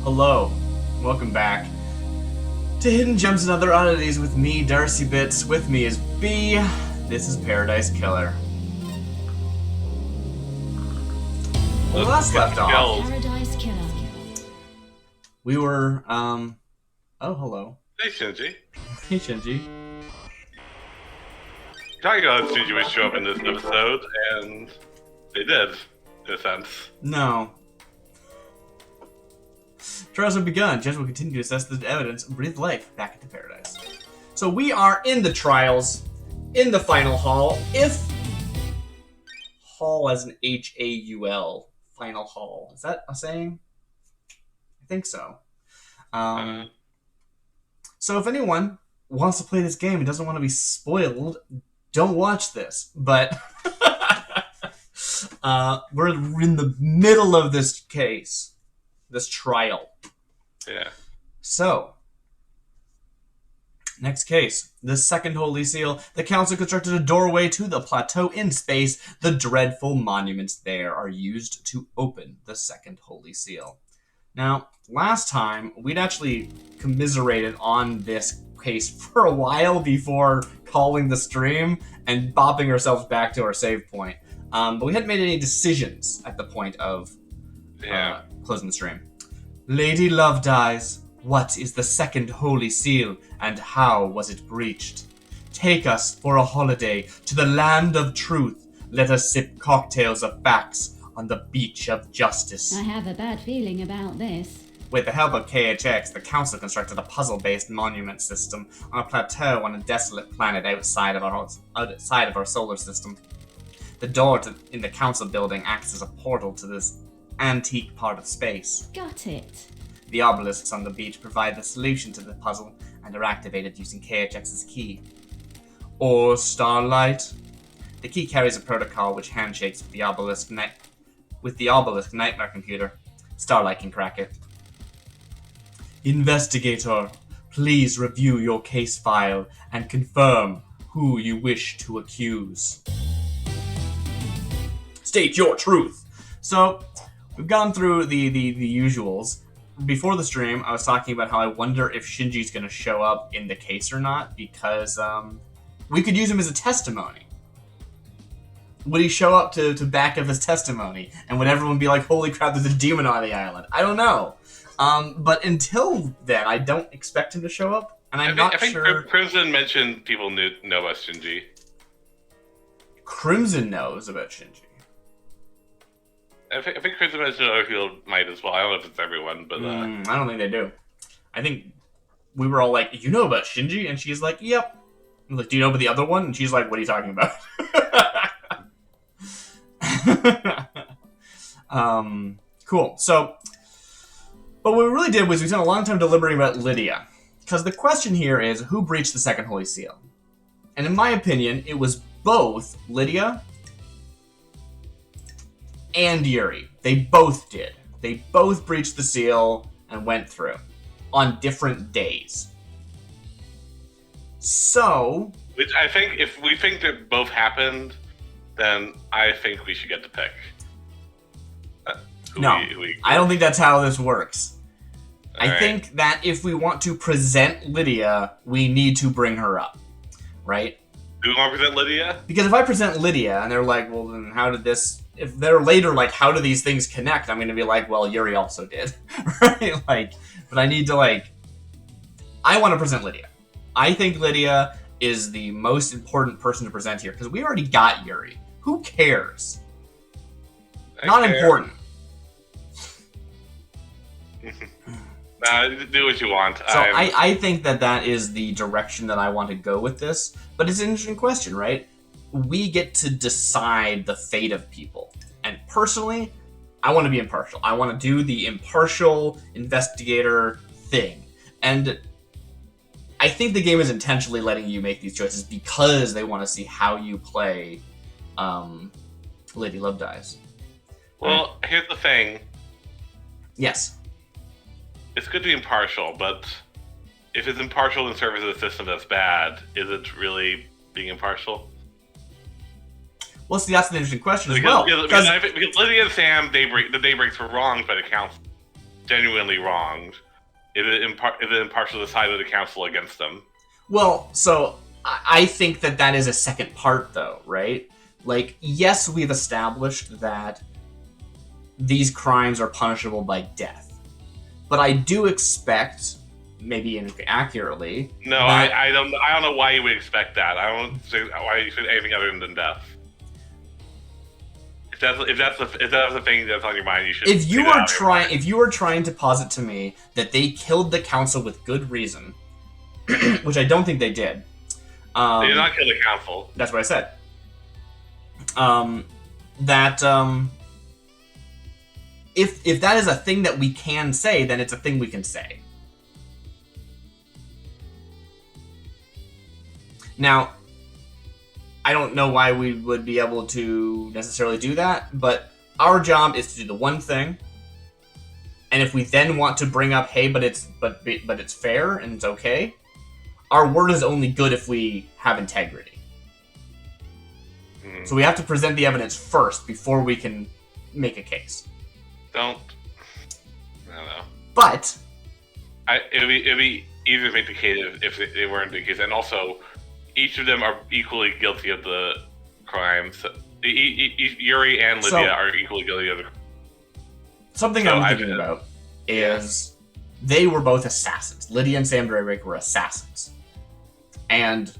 Hello, welcome back to Hidden Gems and Other Oddities with me, Darcy Bits. With me is B. This is Paradise Killer. Well, last left off. Paradise Killer. We were, oh, hello. Hey, Shinji. Hey, Shinji. Talking about Shinji would show up in this episode, and they did, in a sense. No. Trials have begun. Judge will continue to assess the evidence and breathe life back into paradise. So we are in the trials, in the final hall. If hall as an H-A-U-L, final hall. Is that a saying? I think so. So if anyone wants to play this game and doesn't want to be spoiled, don't watch this. But we're in the middle of this case, this trial. Yeah. So, next case. The second Holy Seal. The Council constructed a doorway to the plateau in space. The dreadful monuments there are used to open the second Holy Seal. Now, last time, we'd actually commiserated on this case for a while before calling the stream and bopping ourselves back to our save point. But we hadn't made any decisions at the point of closing the stream. Lady Love dies. What is the second Holy Seal, and how was it breached? Take us for a holiday to the land of truth. Let us sip cocktails of facts on the beach of justice. I have a bad feeling about this. With the help of KHX, the Council constructed a puzzle-based monument system on a plateau on a desolate planet outside of our solar system. The door in the Council building acts as a portal to this antique part of space. Got it. The obelisks on the beach provide the solution to the puzzle and are activated using KHX's key. Or Starlight. The key carries a protocol which handshakes with the obelisk nightmare computer. Starlight can crack it. Investigator, please review your case file and confirm who you wish to accuse. State your truth. So, we've gone through the usuals. Before the stream, I was talking about how I wonder if Shinji's going to show up in the case or not, because we could use him as a testimony. Would he show up to back up his testimony? And would everyone be like, holy crap, there's a demon on the island? I don't know. But until then, I don't expect him to show up, and I'm not sure... I think Crimson mentioned people know about Shinji. Crimson knows about Shinji. I think Crimson mentioned other people might as well. I don't know if it's everyone, but... I don't think they do. I think we were all like, you know about Shinji? And she's like, yep. I'm like, do you know about the other one? And she's like, what are you talking about? Cool. So, but what we really did was we spent a long time deliberating about Lydia. Because the question here is, who breached the second Holy Seal? And in my opinion, it was both Lydia and Yuri. They both did. They both breached the seal and went through on different days. So... Which I think, if we think that both happened, then I think we should get to pick. I don't think that's how this works. I think that if we want to present Lydia, we need to bring her up. Right? Do you want to present Lydia? Because if I present Lydia and they're like, well, then how did this... If they're later like, how do these things connect? I'm going to be like, well, Yuri also did. Right? Like, but I need to I want to present Lydia. I think Lydia is the most important person to present here, because we already got Yuri. Who cares? Not important. Nah, do what you want. So I think that is the direction that I want to go with this. But it's an interesting question, right? We get to decide the fate of people. And personally, I want to be impartial. I want to do the impartial investigator thing. And I think the game is intentionally letting you make these choices because they want to see how you play Lady Love Dies. Well, here's the thing. Yes. It's good to be impartial, but if it's impartial in service of the system that's bad, is it really being impartial? Well, see, that's an interesting question because Lydia and Sam, the daybreaks were wronged by the council. genuinely wronged? Is it impartial to side with the council against them? Well, so I think that is a second part, though, right? Like, yes, we've established that these crimes are punishable by death, but I do expect, maybe inaccurately, No, that I don't know why you would expect that. I don't think why you expect anything other than death. If that's the thing that's on your mind, you should. if you are trying to posit to me that they killed the council with good reason, which I don't think they did. They did not kill the council. That's what I said. If that is a thing that we can say, then it's a thing we can say. Now, I don't know why we would be able to necessarily do that, but our job is to do the one thing. And if we then want to bring up, hey, but it's fair and it's okay, our word is only good if we have integrity. So we have to present the evidence first before we can make a case. I don't know. But it'd be easier to make the case if they weren't the case, and also each of them are equally guilty of the crimes. Yuri and Lydia are equally guilty of the. Something I'm thinking about is they were both assassins. Lydia and Sam Drake were assassins, and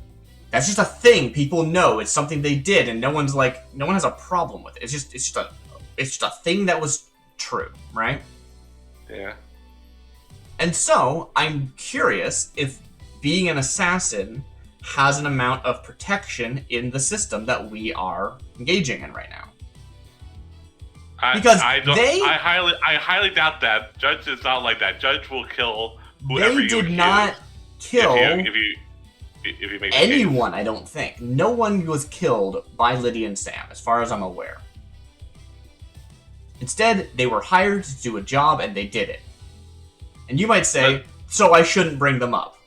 that's just a thing people know. It's something they did, and no one has a problem with it. It's just a thing that was true, right? Yeah. And so I'm curious if being an assassin has an amount of protection in the system that we are engaging in right now. Because I highly doubt that. Judge is not like that. Judge will kill whoever they did not kill if you make anyone. I don't think no one was killed by Lydia and Sam, as far as I'm aware. Instead, they were hired to do a job, and they did it. And you might say, so I shouldn't bring them up.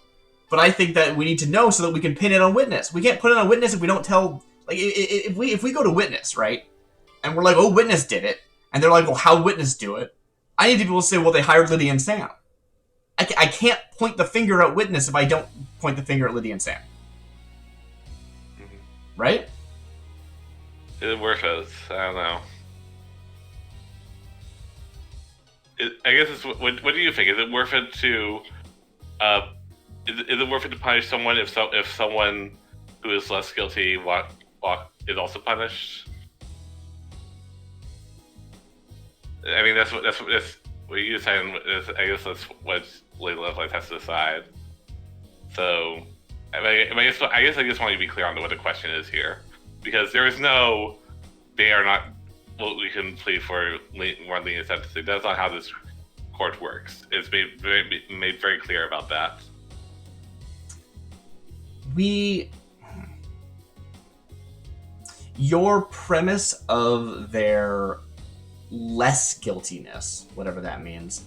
But I think that we need to know so that we can pin it on witness. We can't put it on witness if we don't tell. Like, if we go to witness, right, and we're like, oh, witness did it, and they're like, well, how witness do it? I need to be able to say, well, they hired Lydia and Sam. I can't point the finger at witness if I don't point the finger at Lydia and Sam. Mm-hmm. Right? Is it worth it? I don't know. I guess it's what do you think? Is it worth it to is it worth it to punish someone if someone who is less guilty is also punished? I mean, that's what you decide. I guess that's what Lady Lovelace has to decide. So, I guess I just want you to be clear on what the question is here, because there is no, they are not. Well, we can plead for more lenient sentencing. That's not how this court works. It's made very clear about that. Your premise of their less guiltiness, whatever that means,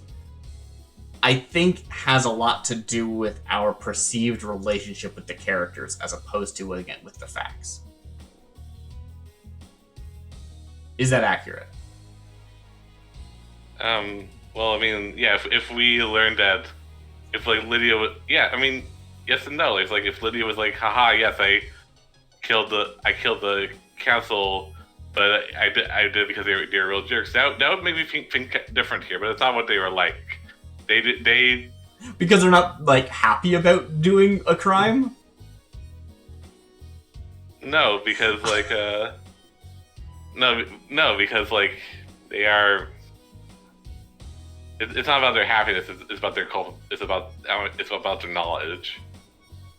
I think has a lot to do with our perceived relationship with the characters as opposed to, again, with the facts. Is that accurate? Well, I mean, yeah. If we learned that, if like Lydia was, yeah. I mean, yes and no. It's like if Lydia was like, haha, yes, I killed the council, but I did because they were real jerks. That would make me think different here. But it's not what they were like. They because they're not like happy about doing a crime. No, because like no, because like they are. It's not about their happiness. It's about their cult. It's about their knowledge.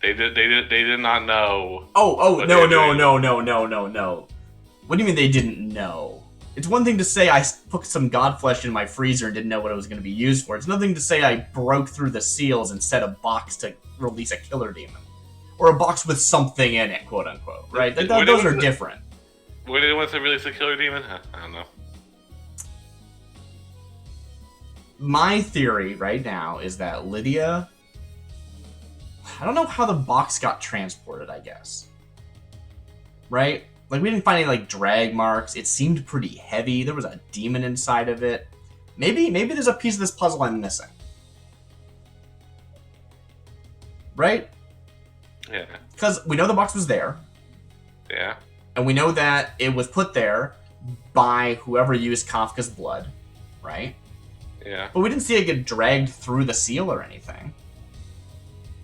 They did not know. Oh no. What do you mean they didn't know? It's one thing to say I put some godflesh in my freezer and didn't know what it was going to be used for. It's nothing to say I broke through the seals and set a box to release a killer demon, or a box with something in it, quote unquote. Right? Those are different. Were they ones to release a killer demon? I don't know. My theory right now is that Lydia... I don't know how the box got transported, I guess. Right? Like, we didn't find any, like, drag marks. It seemed pretty heavy. There was a demon inside of it. maybe there's a piece of this puzzle I'm missing. Right? Yeah. Because we know the box was there. Yeah. And we know that it was put there by whoever used Kafka's blood, right? Yeah. But we didn't see it get dragged through the seal or anything.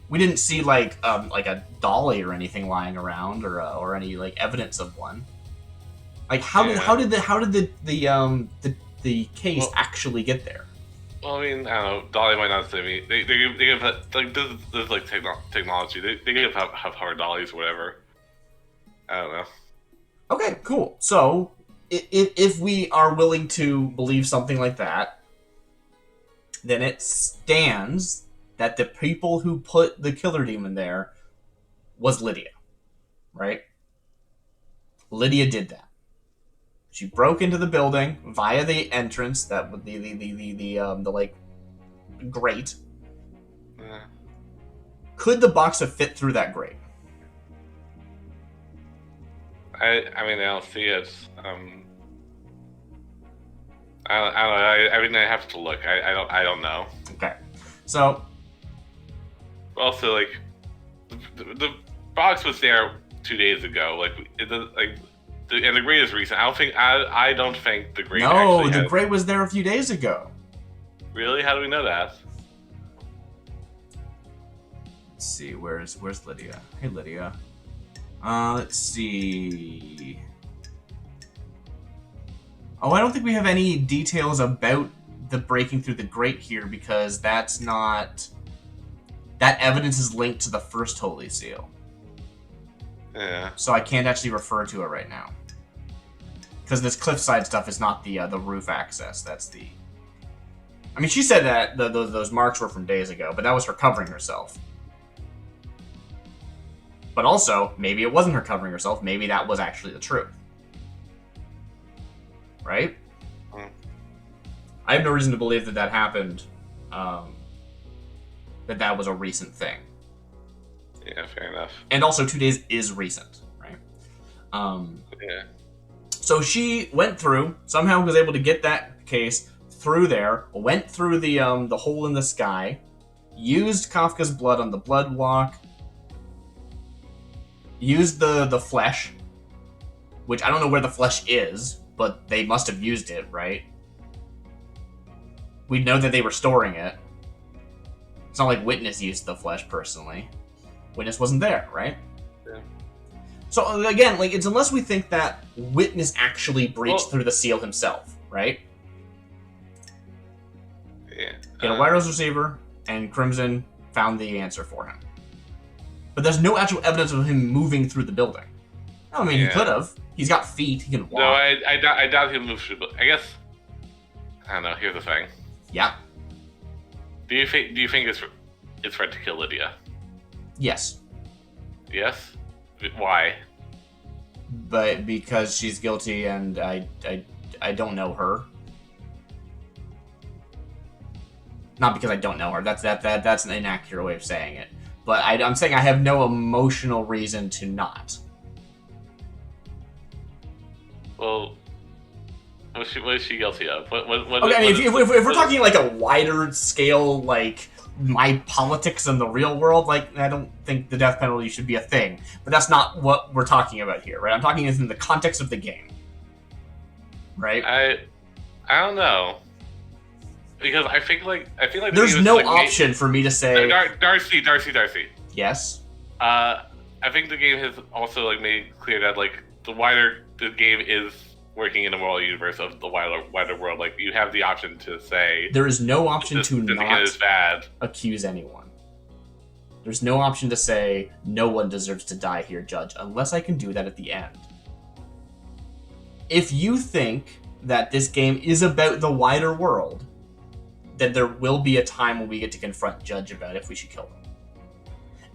We didn't see like a dolly or anything lying around or any like evidence of one. Like how did the case actually get there? Well, I mean, I don't know. Dolly might not say me. They give like this is like technology. They give have hard dollies or whatever. I don't know. Okay, cool. So if we are willing to believe something like that, then it stands that the people who put the killer demon there was Lydia, right? Lydia did that. She broke into the building via the entrance that would the like grate. Could the box have fit through that grate? I mean, I don't see it. I don't know. I mean, I have to look. I don't know. Okay, so also like the box was there 2 days ago. And the grate is recent. I don't think the grate. No, the grate was there a few days ago. Really? How do we know that? Let's see. Where's Lydia? Hey, Lydia. Let's see. Oh, I don't think we have any details about the breaking through the grate here because that's not... That evidence is linked to the first Holy Seal. Yeah. So I can't actually refer to it right now. Because this cliffside stuff is not the roof access. That's the... I mean, she said that those marks were from days ago, but that was her covering herself. But also, maybe it wasn't her covering herself. Maybe that was actually the truth. Right? I have no reason to believe that happened. That was a recent thing. Yeah, fair enough. And also, 2 days is recent, right? Yeah. So she went through, somehow was able to get that case through there, went through the hole in the sky, used Kafka's blood on the blood walk, used the flesh, which I don't know where the flesh is, but they must have used it, right? We know that they were storing it. It's not like Witness used the flesh personally. Witness wasn't there, right? Yeah. So again, like it's unless we think that Witness actually breached through the seal himself, right? Yeah. He had a wireless receiver, and Crimson found the answer for him. But there's no actual evidence of him moving through the building. I mean, he could have. He's got feet. He can walk. No, I doubt he'll move through. I guess. I don't know. Here's the thing. Yeah. Do you think it's right to kill Lydia? Yes. Yes. Why? But because she's guilty, and I don't know her. Not because I don't know her. That's an inaccurate way of saying it. But I'm saying I have no emotional reason to not. Well, what is she guilty of? What okay, I mean, if we're talking like a wider scale, like my politics in the real world, like I don't think the death penalty should be a thing. But that's not what we're talking about here, right? I'm talking in the context of the game, right? I don't know. Because I feel like there's no option for me to say Darcy. Yes. I think the game has also like made clear that like the game is working in a moral universe of the wider world. Like you have the option to say there is no option to not is bad. Accuse anyone. There's no option to say no one deserves to die here, Judge, unless I can do that at the end. If you think that this game is about the wider world, then there will be a time when we get to confront Judge about if we should kill them.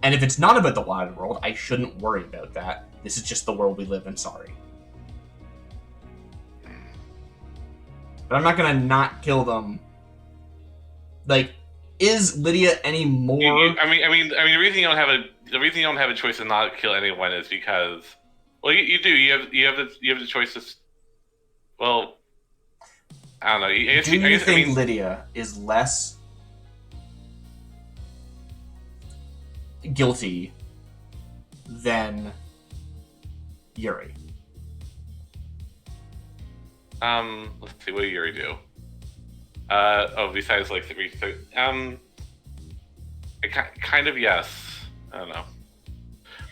And if it's not about the wider world, I shouldn't worry about that. This is just the world we live in, sorry. But I'm not gonna not kill them. Like, is Lydia any more... I mean, the reason you don't have a choice to not kill anyone is because, well, you do. You have the choice to, well, I don't know. Do you think Lydia is less guilty than Yuri? Let's see. What did Yuri do? Besides like kind of yes. I don't know.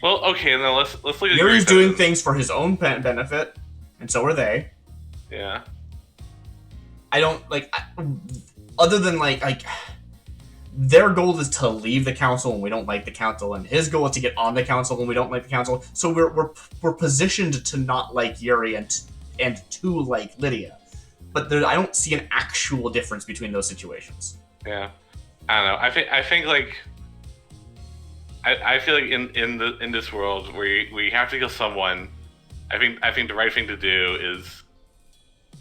Well, okay, then let's look at Yuri's doing things for his own benefit, and so are they. Yeah. I don't other than like their goal is to leave the council and we don't like the council, and his goal is to get on the council and we don't like the council. So we're positioned to not like Yuri and to like Lydia, but I don't see an actual difference between those situations. Yeah, I don't know. I think like I feel like in this world where you have to kill someone, I think the right thing to do is,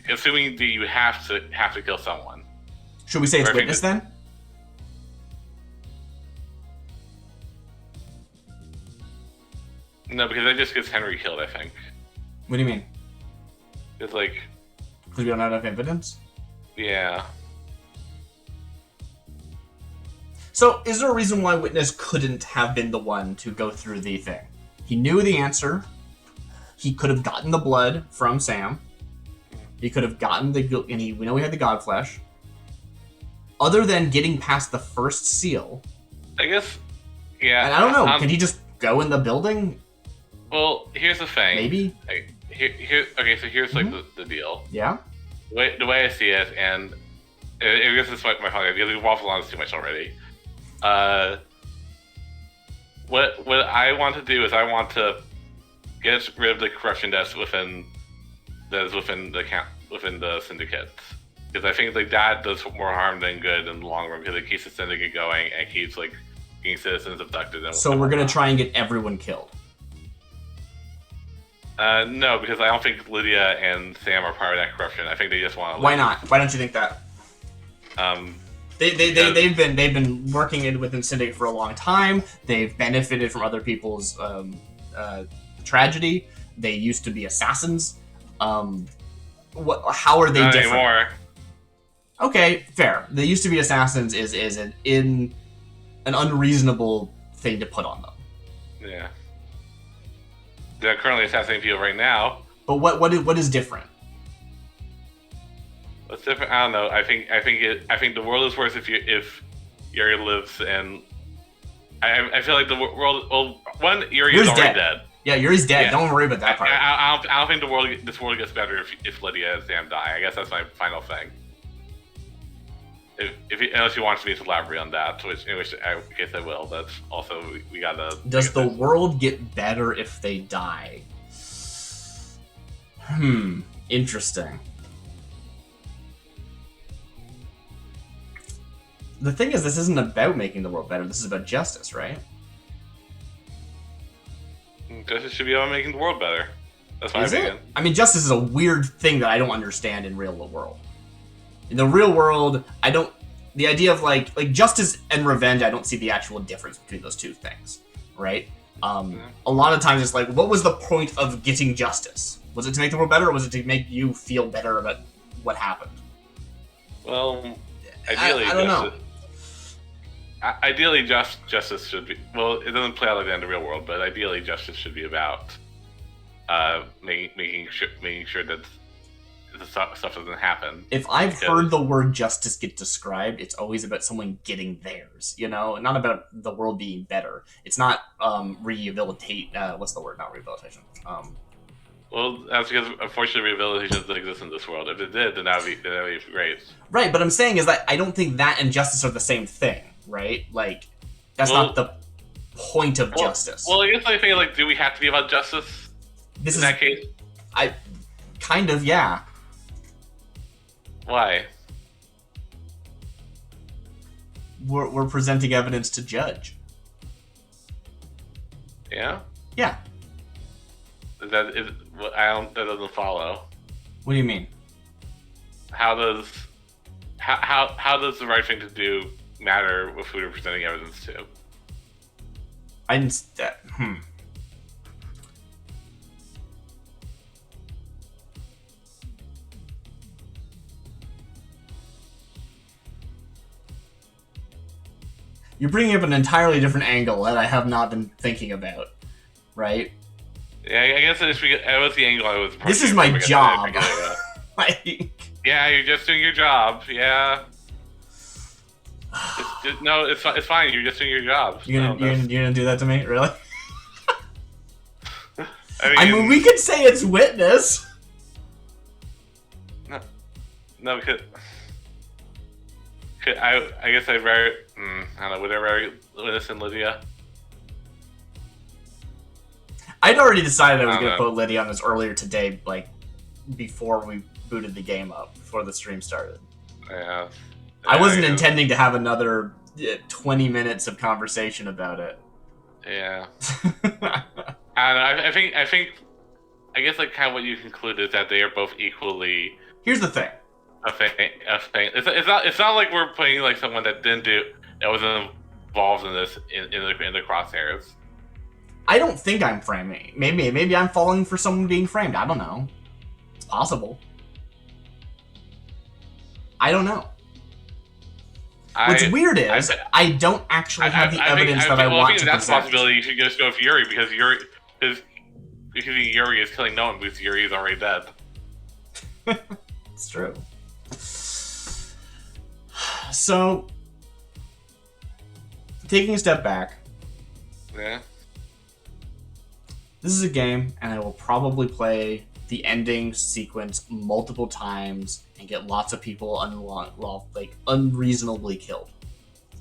assuming that you have to kill someone. Should we say it's witness then? No, because that just gets Henry killed, I think. What do you mean? It's like... Because we don't have enough evidence? Yeah. So, is there a reason why Witness couldn't have been the one to go through the thing? He knew the answer. He could have gotten the blood from Sam. He could have gotten we know he had the God Flesh. Other than getting past the first seal... I guess... Yeah. And I don't know, can he just go in the building? Well, here's the thing. Maybe? Okay, so here's like the deal. Yeah? The way I see it, and I guess this is my point, because we waffle on this too much already. What I want to do is I want to get rid of the corruption that's within the syndicate, because I think like that does more harm than good in the long run, because it keeps the syndicate going and keeps like getting citizens abducted. So we're gonna try and get everyone killed. No, because I don't think Lydia and Sam are part of that corruption. I think they just want to. Why not? Why don't you think that? They've been working within Syndicate for a long time. They've benefited from other people's tragedy. They used to be assassins. How are they not different? Anymore. Okay, fair. They used to be assassins is an unreasonable thing to put on them. Yeah. They're currently assassinating people right now. But what is different? What's different? I don't know. I think the world is worse if Yuri lives, and I feel like the world. Well, Yuri is already dead. Yeah, Yuri's dead. Yeah. Don't worry about that part. I don't think this world gets better if Lydia and Sam die. I guess that's my final thing. Unless you want me to elaborate on that, which I guess I will. That's also we gotta. Does the world get better if they die? Interesting. The thing is, this isn't about making the world better. This is about justice, right? Justice should be about making the world better. That's my opinion. I mean, justice is a weird thing that I don't understand in real world. In the real world, I don't. The idea of like justice and revenge, I don't see the actual difference between those two things, right? A lot of times it's like, what was the point of getting justice? Was it to make the world better, or was it to make you feel better about what happened? Well, ideally, I don't know. Ideally, justice should be. Well, it doesn't play out like that in the real world, but ideally, justice should be about making sure that the stuff doesn't happen. If I've heard the word justice get described, it's always about someone getting theirs, not about the world being better. It's not rehabilitate. What's the word? Not rehabilitation. Well, that's because unfortunately rehabilitation doesn't exist in this world. If it did, then that would be great. Right, but I'm saying is that I don't think that and justice are the same thing, right? Like, that's not the point of justice. Well, I guess I think, like, do we have to be about justice in that case? Kind of, yeah. Why? We're presenting evidence to judge. Yeah? Yeah. That doesn't follow. What do you mean? How does the right thing to do matter with who you're presenting evidence to? You're bringing up an entirely different angle that I have not been thinking about, right? Yeah, I guess that was the angle I was. This is my job. Like, yeah, you're just doing your job. Yeah. No, it's fine. You're just doing your job. You're gonna do that to me, really? I mean, we could say it's witness. No, because I guess I'd rather. I don't know. Would I rather witness in Lydia? I'd already decided I was going to put Lydia on this earlier today, like, before we booted the game up, before the stream started. Yeah. I wasn't intending to have another 20 minutes of conversation about it. Yeah. I don't know. I guess, like, kind of what you conclude is that they are both equally... Here's the thing. A thing. It's not like we're playing, like, someone that wasn't involved in this in the crosshairs. I don't think I'm framing. Maybe I'm falling for someone being framed. I don't know. It's possible. I don't know. What's weird is I don't actually have the evidence that I want to present. That's a possibility. You should just go with Yuri because Yuri is killing no one because Yuri is already dead. It's true. So, taking a step back. Yeah. This is a game, and I will probably play the ending sequence multiple times and get lots of people unreasonably killed.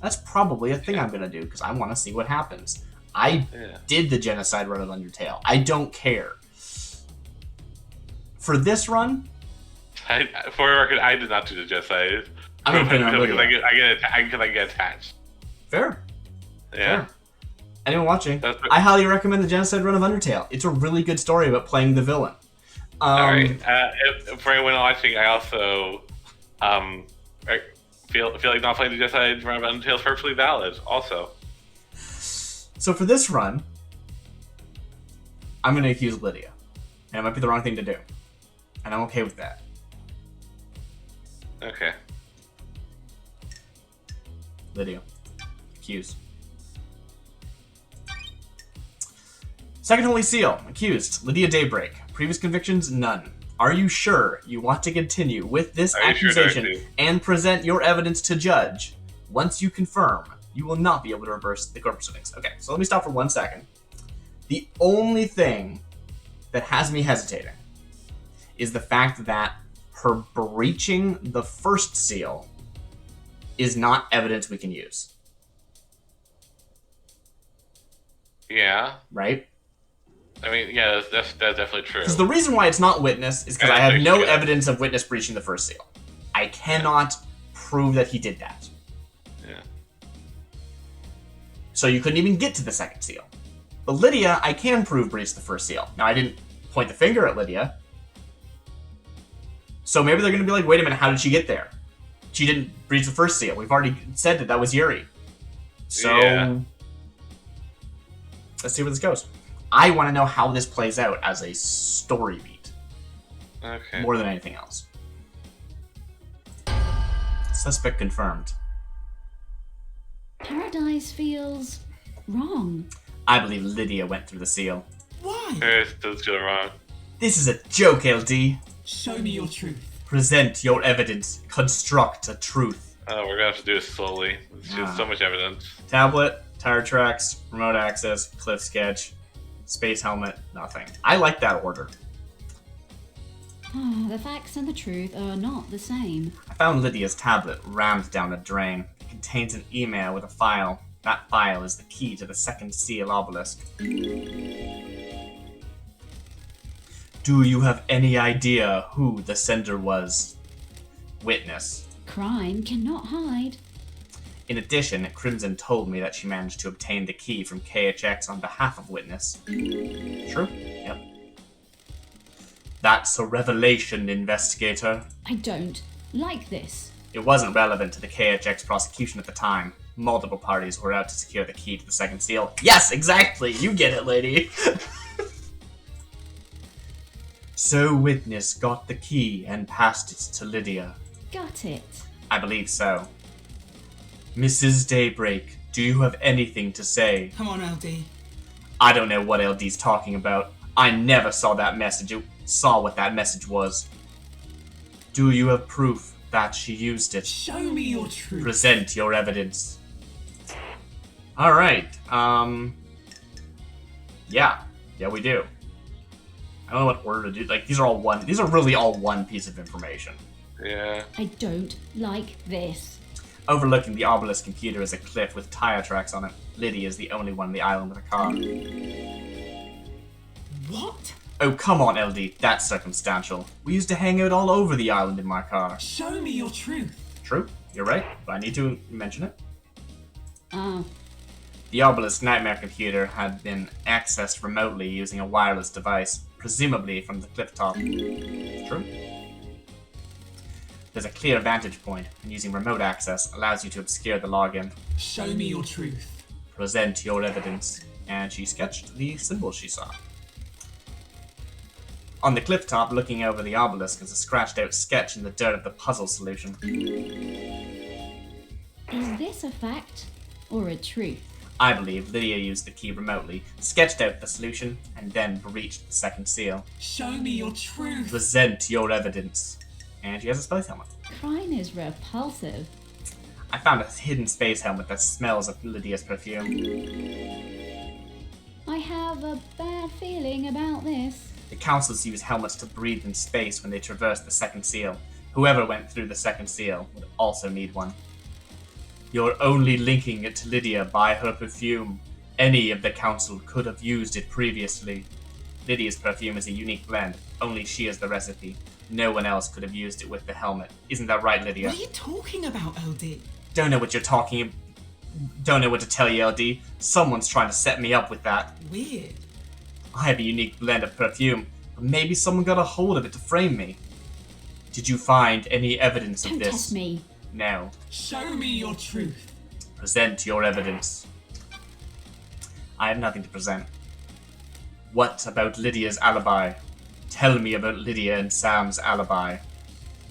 That's probably a thing I'm going to do, because I want to see what happens. I did the genocide run of Undertale. I don't care. For this run... For the record, I did not do the genocide. I'm going to put it on Lydia. I get attached. Fair. Yeah. Fair. Anyone watching, I highly recommend the Genocide run of Undertale. It's a really good story about playing the villain. Alright. For anyone watching, I also feel like not playing the Genocide run of Undertale is perfectly valid, also. So for this run, I'm going to accuse Lydia. And it might be the wrong thing to do. And I'm okay with that. Okay. Lydia. Accused. Second Holy Seal. Accused. Lydia Daybreak. Previous convictions? None. Are you sure you want to continue with this accusation and present your evidence to judge? Once you confirm, you will not be able to reverse the court proceedings. Okay, so let me stop for 1 second. The only thing that has me hesitating is the fact that her breaching the first seal is not evidence we can use. Yeah. Right? I mean, yeah, that's definitely true. Because the reason why it's not witness is because I have no evidence of witness breaching the first seal. I cannot prove that he did that. Yeah. So you couldn't even get to the second seal. But Lydia, I can prove breached the first seal. Now, I didn't point the finger at Lydia. So maybe they're going to be like, wait a minute, how did she get there? She didn't breach the first seal. We've already said that was Yuri. So, let's see where this goes. I want to know how this plays out as a story beat. Okay. More than anything else. Suspect confirmed. Paradise feels wrong. I believe Lydia went through the seal. Why? It's still wrong. This is a joke, LD. Show me your truth. Present your evidence. Construct a truth. Oh, we're gonna have to do it slowly. There's just so much evidence. Tablet, tire tracks, remote access, cliff sketch, space helmet, nothing. I like that order. The facts and the truth are not the same. I found Lydia's tablet rammed down a drain. It contains an email with a file. That file is the key to the second seal obelisk. Do you have any idea who the sender was? Witness. Crime cannot hide. In addition, Crimson told me that she managed to obtain the key from KHX on behalf of Witness. True? Yep. That's a revelation, investigator. I don't like this. It wasn't relevant to the KHX prosecution at the time. Multiple parties were out to secure the key to the second seal. Yes, exactly! You get it, lady! So Witness got the key and passed it to Lydia. Got it. I believe so. Mrs. Daybreak, Do you have anything to say? Come on, LD. I don't know what LD's talking about. I never saw that message. Saw what that message was. Do you have proof that she used it? Show me your truth. Present your evidence. Alright, yeah, we do. I don't know what order to do. Like, these are really all one piece of information. Yeah. I don't like this. Overlooking the obelisk computer is a cliff with tire tracks on it. Lydia is the only one on the island with a car. What? Oh, come on, LD, that's circumstantial. We used to hang out all over the island in my car. Show me your truth. True, you're right, but I need to mention it. Ah, The obelisk nightmare computer had been accessed remotely using a wireless device, presumably from the cliff top. True. There's a clear vantage point, and using remote access allows you to obscure the login. Show me your truth. Present your evidence. And she sketched the symbol she saw. On the cliff top, looking over the obelisk, is a scratched out sketch in the dirt of the puzzle solution. is this a fact or a truth? I believe Lydia used the key remotely, sketched out the solution, and then breached the second seal. Show me your truth. Present your evidence. And she has a space helmet. Crime is repulsive. I found a hidden space helmet that smells of Lydia's perfume. I have a bad feeling about this. The councils use helmets to breathe in space when they traverse the second seal. Whoever went through the second seal would also need one. You're only linking it to Lydia by her perfume. Any of the council could have used it previously. Lydia's perfume is a unique blend. Only she has the recipe. No one else could have used it with the helmet. Isn't that right, Lydia? What are you talking about, LD? Don't know what you're talking. Don't know what to tell you, LD. Someone's trying to set me up with that. Weird. I have a unique blend of perfume, but maybe someone got a hold of it to frame me. Did you find any evidence of Don't this? test me. No. Show me your truth. Present your evidence. I have nothing to present. What about Lydia's alibi? Tell me about Lydia and Sam's alibi.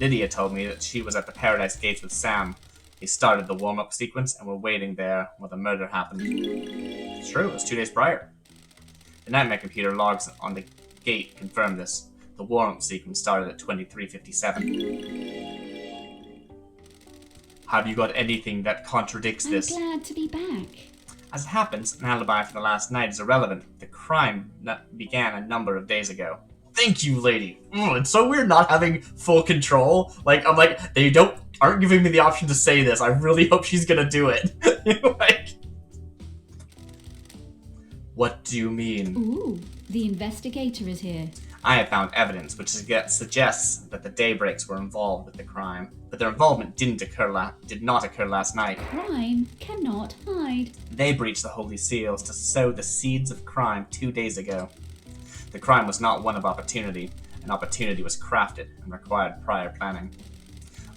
Lydia told me that she was at the Paradise Gates with Sam. They started the warm-up sequence and were waiting there while the murder happened. It's true, it was 2 days prior. The nightmare computer logs on the gate confirm this. The warm-up sequence started at 23:57. Have you got anything that contradicts I'm this? glad to be back. As it happens, an alibi for the last night is irrelevant. The crime began a number of days ago. Thank you, lady. It's so weird not having full control. I'm like, they aren't giving me the option to say this. I really hope she's gonna do it. What do you mean? Ooh, the investigator is here. I have found evidence which suggests that the Daybreaks were involved with the crime, but their involvement did not occur last night. Crime cannot hide. They breached the Holy Seals to sow the seeds of crime 2 days ago. The crime was not one of opportunity. An opportunity was crafted and required prior planning.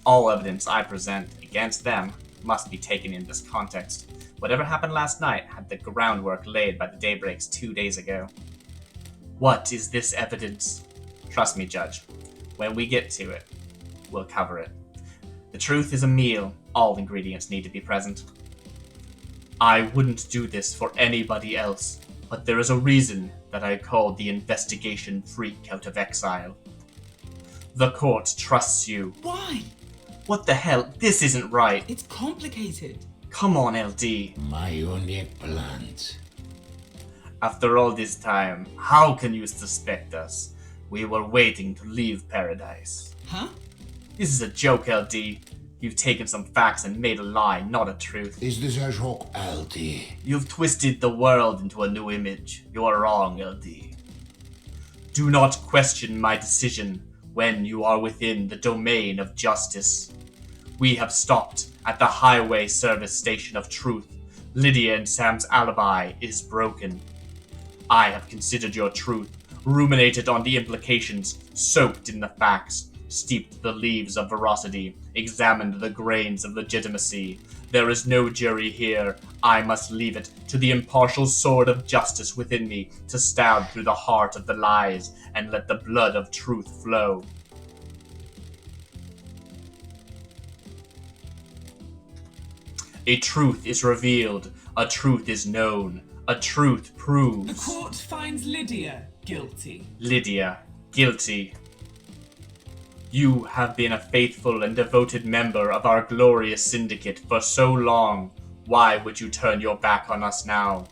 All evidence I present against them must be taken in this context. Whatever happened last night had the groundwork laid by the Daybreaks 2 days ago. What is this evidence? Trust me, Judge. When we get to it, we'll cover it. The truth is a meal. All ingredients need to be present. I wouldn't do this for anybody else, but there is a reason that I called the investigation freak out of exile. The court trusts you. Why? What the hell? This isn't right. It's complicated. Come on, LD. My only plant. After all this time, how can you suspect us? We were waiting to leave paradise. Huh? This is a joke, LD. You've taken some facts and made a lie, not a truth. Is this a joke, LD? You've twisted the world into a new image. You are wrong, LD. Do not question my decision when you are within the domain of justice. We have stopped at the highway service station of truth. Lydia and Sam's alibi is broken. I have considered your truth, ruminated on the implications, soaked in the facts, steeped the leaves of veracity, examined the grains of legitimacy. There is no jury here. I must leave it to the impartial sword of justice within me to stab through the heart of the lies and let the blood of truth flow. A truth is revealed. A truth is known. A truth proves. The court finds Lydia guilty. Lydia, guilty. You have been a faithful and devoted member of our glorious syndicate for so long. Why would you turn your back on us now?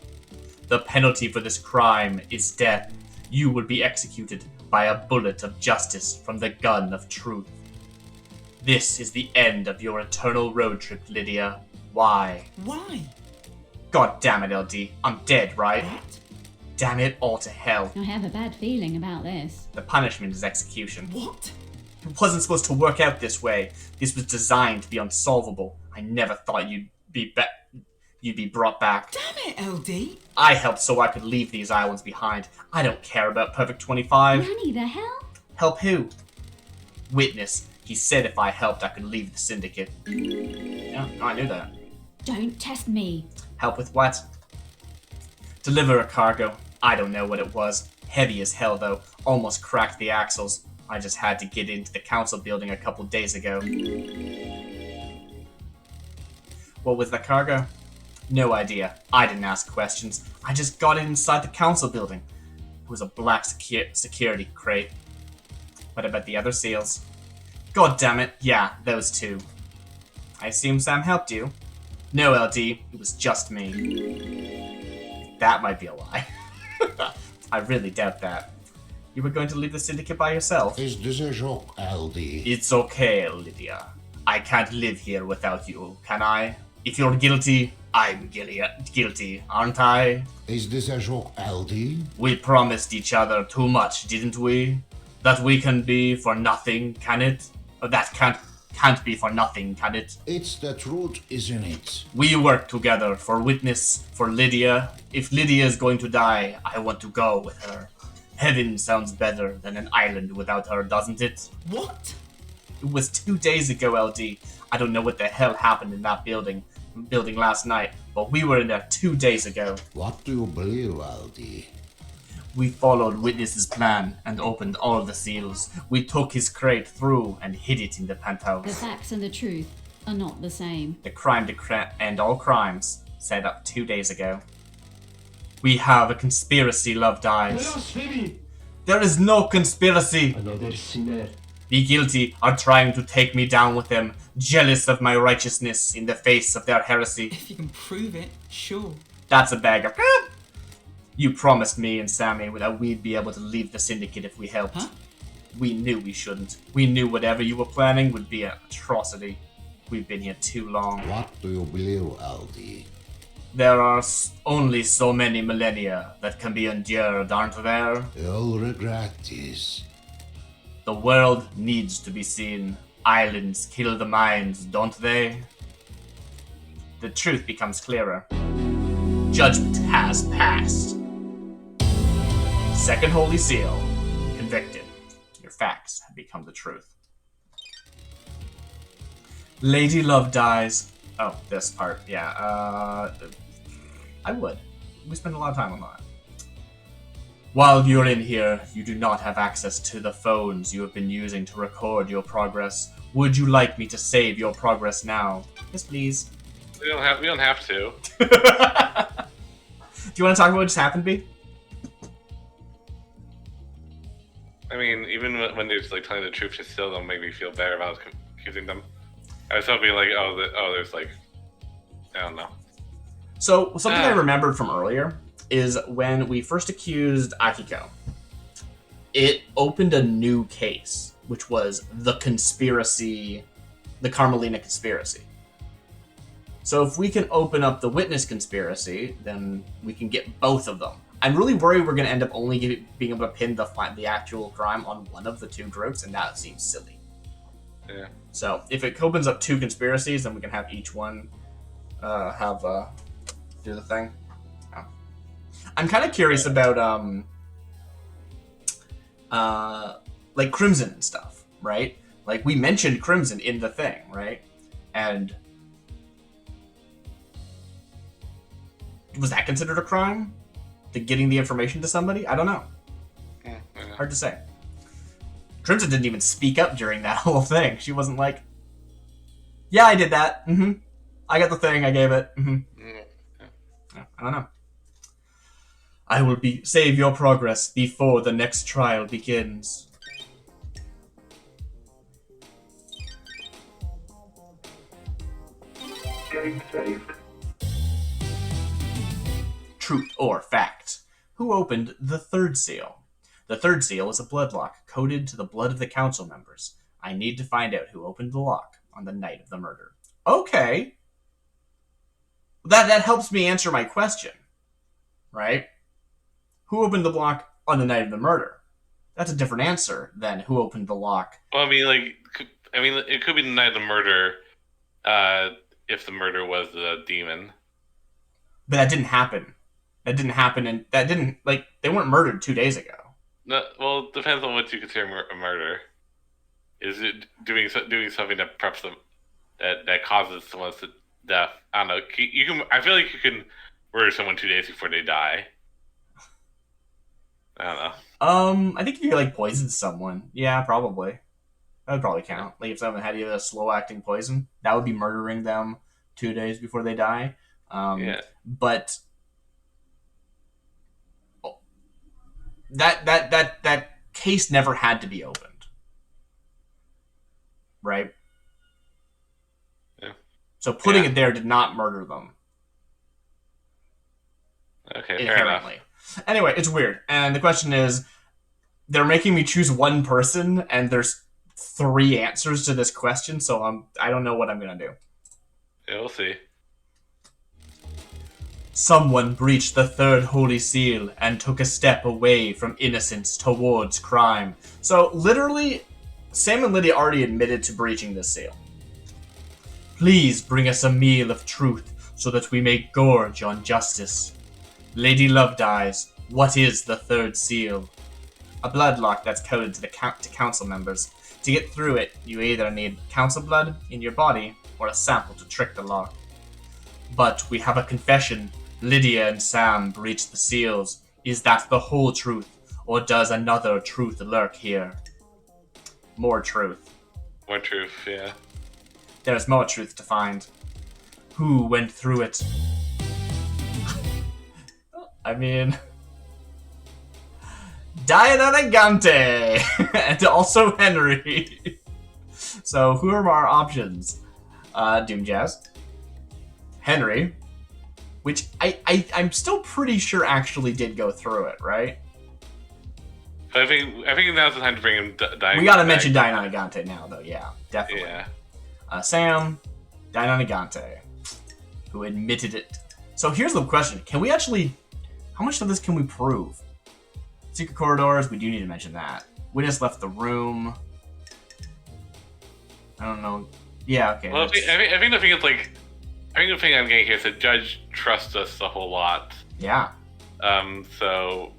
The penalty for this crime is death. You will be executed by a bullet of justice from the gun of truth. This is the end of your eternal road trip, Lydia. Why? Why? God damn it, LD. I'm dead, right? What? Damn it all to hell. I have a bad feeling about this. The punishment is execution. What? It wasn't supposed to work out this way. This was designed to be unsolvable. I never thought you'd be brought back. Damn it, LD. I helped so I could leave these islands behind. I don't care about Perfect 25. Nanny, the hell? Help who? Witness. He said if I helped, I could leave the syndicate. Yeah, I knew that. Don't test me. Help with what? Deliver a cargo. I don't know what it was. Heavy as hell, though. Almost cracked the axles. I just had to get into the council building a couple days ago. What was the cargo? No idea. I didn't ask questions. I just got it inside the council building. It was a black security crate. What about the other seals? God damn it. Yeah, those two. I assume Sam helped you. No, LD. It was just me. That might be a lie. I really doubt that. You were going to leave the syndicate by yourself? Is this a joke, LD? It's okay, Lydia. I can't live here without you, can I? If you're guilty, I'm guilty, aren't I? Is this a joke, LD? We promised each other too much, didn't we? That we can be for nothing, can it? That can't be for nothing, can it? It's the truth, isn't it? We work together for Witness, for Lydia. If Lydia is going to die, I want to go with her. Heaven sounds better than an island without her, doesn't it? What? It was 2 days ago, LD. I don't know what the hell happened in that building last night, but we were in there 2 days ago. What do you believe, LD? We followed Witness's plan and opened all the seals. We took his crate through and hid it in the The penthouse. facts and the truth are not the same. The crime to end all crimes, set up 2 days ago. We have a conspiracy, Love Dies. There is no conspiracy. Another sinner. The guilty are trying to take me down with them, jealous of my righteousness in the face of their heresy. If you can prove it, sure. That's a bag of... You promised me and Sammy that we'd be able to leave the syndicate if we helped. Huh? We knew we shouldn't. We knew whatever you were planning would be an atrocity. We've been here too long. What do you believe, LD? There are only so many millennia that can be endured, aren't there? You'll regret this. The world needs to be seen. Islands kill the minds, don't they? The truth becomes clearer. Judgment has passed. Second Holy Seal. Convicted. Your facts have become the truth. Lady Love Dies. Oh, this part. Yeah, I would. We spend a lot of time on that. While you're in here, you do not have access to the phones you have been using to record your progress. Would you like me to save your progress now? Yes, please. We don't have to. Do you want to talk about what just happened, B? I mean, even when they're like telling the truth, it still don't make me feel better about accusing them. I was hoping like, there's like, I don't know. So, something I remembered from earlier is when we first accused Akiko, it opened a new case, which was the conspiracy, the Carmelina conspiracy. So if we can open up the Witness conspiracy, then we can get both of them. I'm really worried we're going to end up only being able to pin the actual crime on one of the two groups, and that seems silly. Yeah. So if it opens up two conspiracies, then we can have each one do the thing. Oh. I'm kind of curious about like Crimson and stuff, right? Like we mentioned Crimson in the thing, right? And was that considered a crime? Getting the information to somebody? I don't know. Yeah. Hard to say. Crimson didn't even speak up during that whole thing. She wasn't like, yeah, I did that. I got the thing. I gave it. Yeah. I don't know. I will save your progress before the next trial begins. Getting saved. Truth or fact? Who opened the third seal? The third seal is a blood lock coded to the blood of the council members. I need to find out who opened the lock on the night of the murder. Okay. That helps me answer my question. Right? Who opened the lock on the night of the murder? That's a different answer than who opened the lock. Well, it could be the night of the murder, if the murder was the demon. But that didn't happen. That didn't happen, and that didn't, they weren't murdered 2 days ago. No, well, it depends on what you consider a murder. Is it doing something that preps them, that causes someone's death? I don't know. You can. I feel like you can murder someone 2 days before they die. I don't know. I think if you, poisoned someone, yeah, probably. That would probably count. Like, if someone had you a slow-acting poison, that would be murdering them 2 days before they die. Yeah. But that case never had to be opened, right? Yeah. So putting it there did not murder them. Okay, fair enough. Anyway, it's weird. And the question is, they're making me choose one person, and there's 3 answers to this question, so I don't know what I'm gonna do. Yeah, we'll see. Someone breached the third holy seal and took a step away from innocence towards crime. So, literally, Sam and Lydia already admitted to breaching this seal. Please bring us a meal of truth so that we may gorge on justice. Lady Lovedeyes, what is the third seal? A blood lock that's coded to to council members. To get through it, you either need council blood in your body or a sample to trick the lock. But we have a confession. Lydia and Sam breached the seals. Is that the whole truth, or does another truth lurk here? More truth. More truth, yeah. There's more truth to find. Who went through it? I mean, Diana Negante, and also Henry. So who are our options? Doom Jazz, Henry, which I'm still pretty sure actually did go through it, right? But I think now's the time to bring him. We gotta mention Diana Negante now, though. Yeah, definitely. Yeah. Sam, Diana Negante, who admitted it. So here's the question: can we actually? How much of this can we prove? Secret corridors, we do need to mention that. Witness left the room. I don't know. Yeah, okay. Well, I think the thing is the thing I'm getting here is that Judge trusts us a whole lot. Yeah. So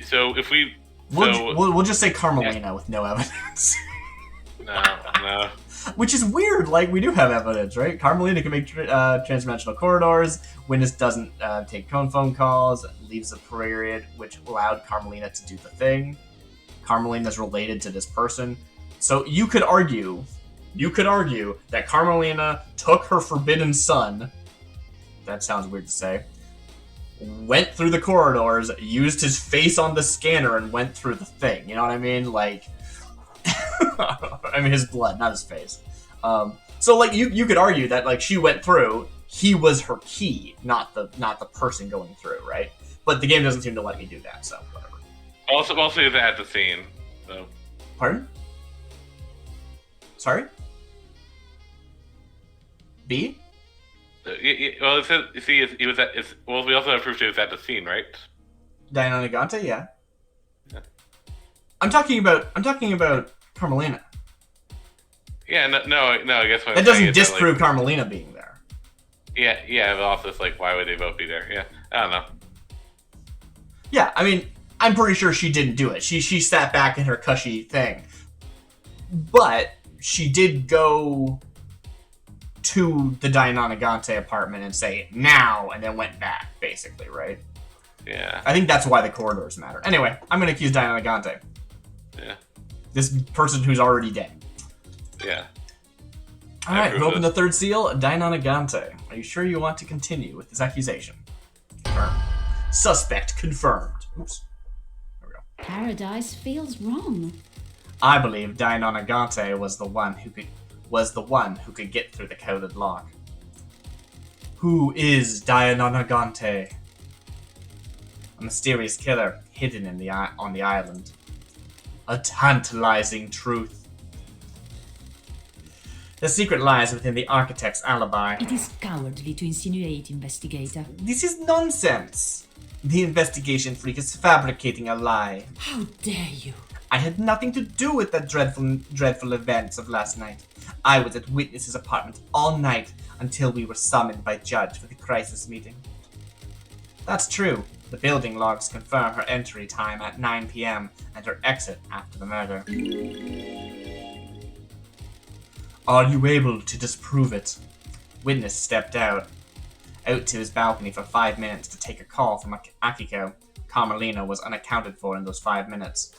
if we we'll just say Carmelina with no evidence. No. Which is weird. We do have evidence, right? Carmelina can make transdimensional corridors. Witness doesn't take phone calls. Leaves a period, which allowed Carmelina to do the thing. Carmelina's related to this person. So you could argue that Carmelina took her forbidden son. That sounds weird to say. Went through the corridors, used his face on the scanner, and went through the thing. You know what I mean? I mean his blood, not his face. So you could argue that she went through. He was her key, not the person going through, right? But the game doesn't seem to let me do that, so whatever. Also, if they had the scene. So. Pardon? Sorry? B? Well, it says, you see, it was at. Well, we also have proof it was at the scene, right? Diana Negante, yeah. I'm talking about Carmelina. Yeah, no. I guess what that doesn't disprove Carmelina being there. Yeah, but also it's why would they both be there? Yeah, I don't know. Yeah, I mean, I'm pretty sure she didn't do it. She sat back in her cushy thing, but she did go to the Diana Negante apartment and say now, and then went back, basically, right? Yeah. I think that's why the corridors matter. Anyway, I'm gonna accuse Diana Negante. Yeah. This person who's already dead. Yeah. Alright, approve we open this. the third seal. Deinonagante. Are you sure you want to continue with this accusation? Confirmed. Suspect confirmed. Oops. There we go. Paradise feels wrong. I believe Deinonagante was the one who could get through the coded lock. Who is Deinonagante? A mysterious killer hidden on the island. A tantalizing truth. The secret lies within the architect's alibi. It is cowardly to insinuate, investigator. This is nonsense. The investigation freak is fabricating a lie. How dare you? I had nothing to do with the dreadful events of last night. I was at Witness's apartment all night until we were summoned by Judge for the crisis meeting. That's true. The building logs confirm her entry time at 9 p.m. and her exit after the murder. Are you able to disprove it? Witness stepped out to his balcony for 5 minutes to take a call from Akiko. Carmelina was unaccounted for in those 5 minutes.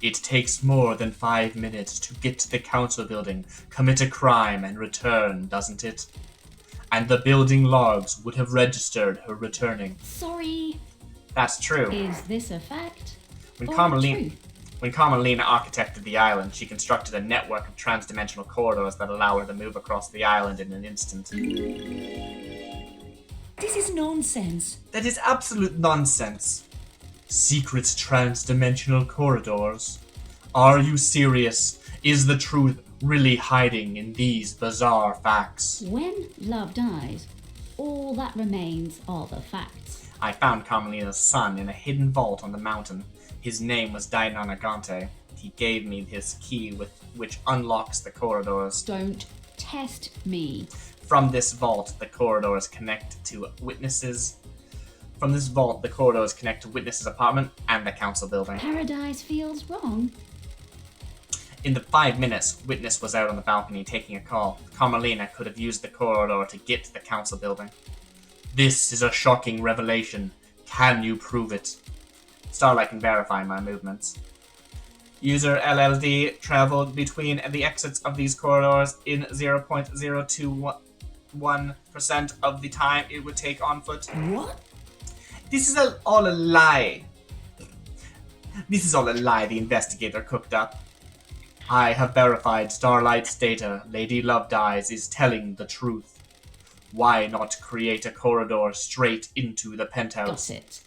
It takes more than 5 minutes to get to the council building, commit a crime, and return, doesn't it? And the building logs would have registered her returning. Sorry. That's true. Is this a fact? When or Carmelina truth? architected the island, she constructed a network of trans-dimensional corridors that allow her to move across the island in an instant. This is nonsense. That is absolute nonsense. Secret trans-dimensional corridors? Are you serious? Is the truth really hiding in these bizarre facts? When love dies, all that remains are the facts. I found Carmelina's son in a hidden vault on the mountain. His name was Deinonagante. He gave me his key which unlocks the corridors. Don't test me. From this vault, the corridors connect to Witness's apartment and the council building. Paradise feels wrong. In the 5 minutes, Witness was out on the balcony taking a call. Carmelina could have used the corridor to get to the council building. This is a shocking revelation. Can you prove it? Starlight can verify my movements. User LLD traveled between the exits of these corridors in 0.021% of the time it would take on foot. What? This is all a lie. This is all a lie the investigator cooked up. I have verified Starlight's data. Lady Love Dies is telling the truth. Why not create a corridor straight into the penthouse? Got it.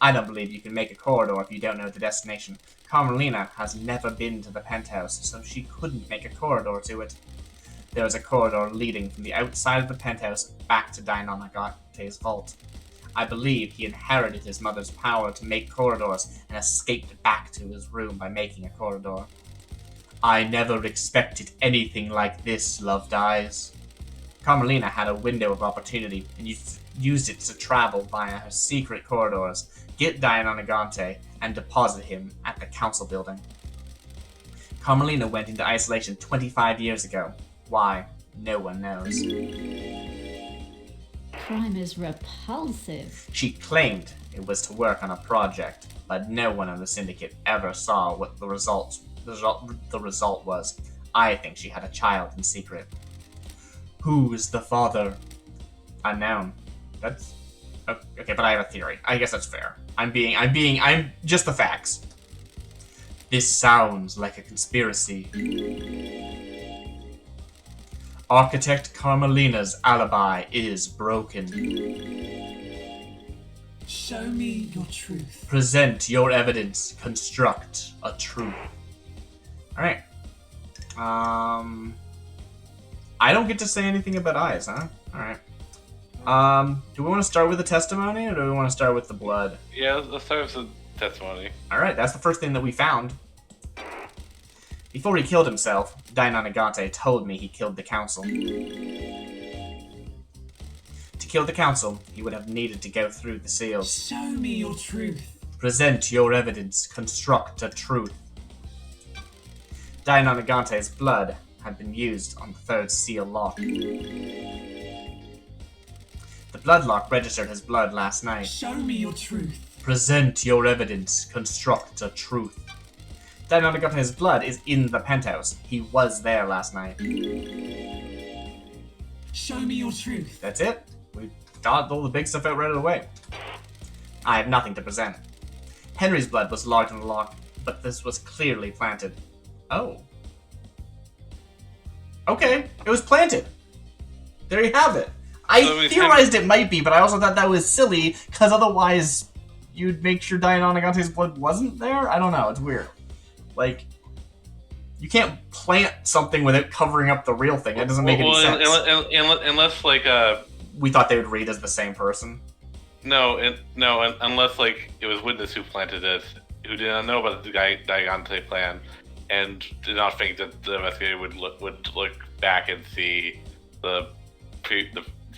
I don't believe you can make a corridor if you don't know the destination. Carmelina has never been to the penthouse, so she couldn't make a corridor to it. There is a corridor leading from the outside of the penthouse back to Deinonagate's vault. I believe he inherited his mother's power to make corridors and escaped back to his room by making a corridor. I never expected anything like this, Love Dies. Carmelina had a window of opportunity and used it to travel via her secret corridors, get Deinonagante, and deposit him at the council building. Carmelina went into isolation 25 years ago. Why? No one knows. Crime is repulsive. She claimed it was to work on a project, but no one in the syndicate ever saw what the result was. I think she had a child in secret. Who is the father? Unknown. That's okay, but I have a theory. I guess that's fair. I'm just the facts. This sounds like a conspiracy. Architect Carmelina's alibi is broken. Show me your truth. Present your evidence. Construct a truth. Alright. I don't get to say anything about eyes, huh? Alright. Do we want to start with the testimony, or do we want to start with the blood? Yeah, let's start with the testimony. Alright, that's the first thing that we found. Before he killed himself, Deinonagante told me he killed the council. To kill the council, he would have needed to go through the seals. Show me your truth. Present your evidence. Construct a truth. Deinonagate's blood had been used on the third seal lock. The blood lock registered his blood last night. Show me your truth. Present your evidence. Construct a truth. Dainonagate's blood is in the penthouse. He was there last night. Show me your truth. That's it. We got all the big stuff out right away. I have nothing to present. Henry's blood was logged in the lock, but this was clearly planted. Oh. Okay, it was planted. There you have it. I theorized it might be, but I also thought that was silly, because otherwise you'd make sure Dainonagate's blood wasn't there? I don't know, it's weird. Like, you can't plant something without covering up the real thing. That doesn't make any sense. Unless, like, we thought they would read as the same person. Unless, like, it was Witness who planted it, who did not know about the Daigante plan, and did not think that the investigator would look back and see the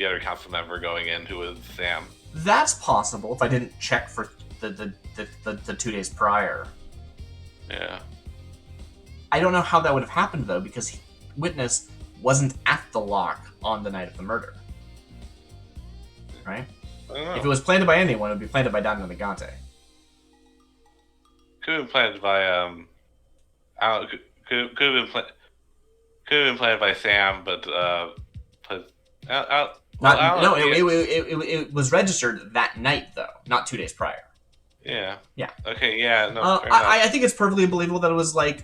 other council member going in, who was Sam. That's possible if I didn't check for the 2 days prior. Yeah. I don't know how that would have happened, though, because Witness wasn't at the lock on the night of the murder. Right? I don't know. If it was planted by anyone, it would be planted by Dainonagate. Could have been planted by could have been planted by Sam, but it was registered that night, though, not 2 days prior. Yeah. Yeah. Okay. Yeah. No. I think it's perfectly believable that it was like,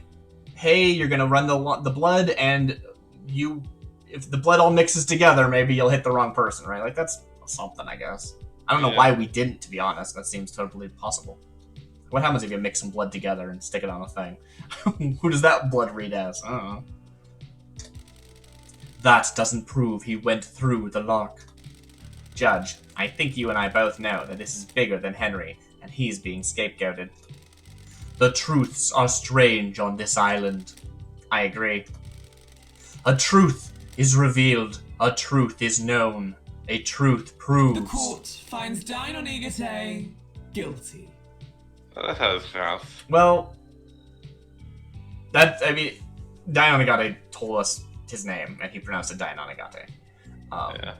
hey, you're gonna run the blood, and if the blood all mixes together, maybe you'll hit the wrong person, right? Like, that's something, I guess. I don't know why we didn't, to be honest. That seems totally possible. What happens if you mix some blood together and stick it on a thing? Who does that blood read as? I don't know. That doesn't prove he went through the lock. Judge, I think you and I both know that this is bigger than Henry, and he's being scapegoated. The truths are strange on this island. I agree. A truth is revealed. A truth is known. A truth proves. The court finds Dainonagate guilty. That's how it's pronounced. Well, Dainonagate told us his name, and he pronounced it Dainonagate. Yeah.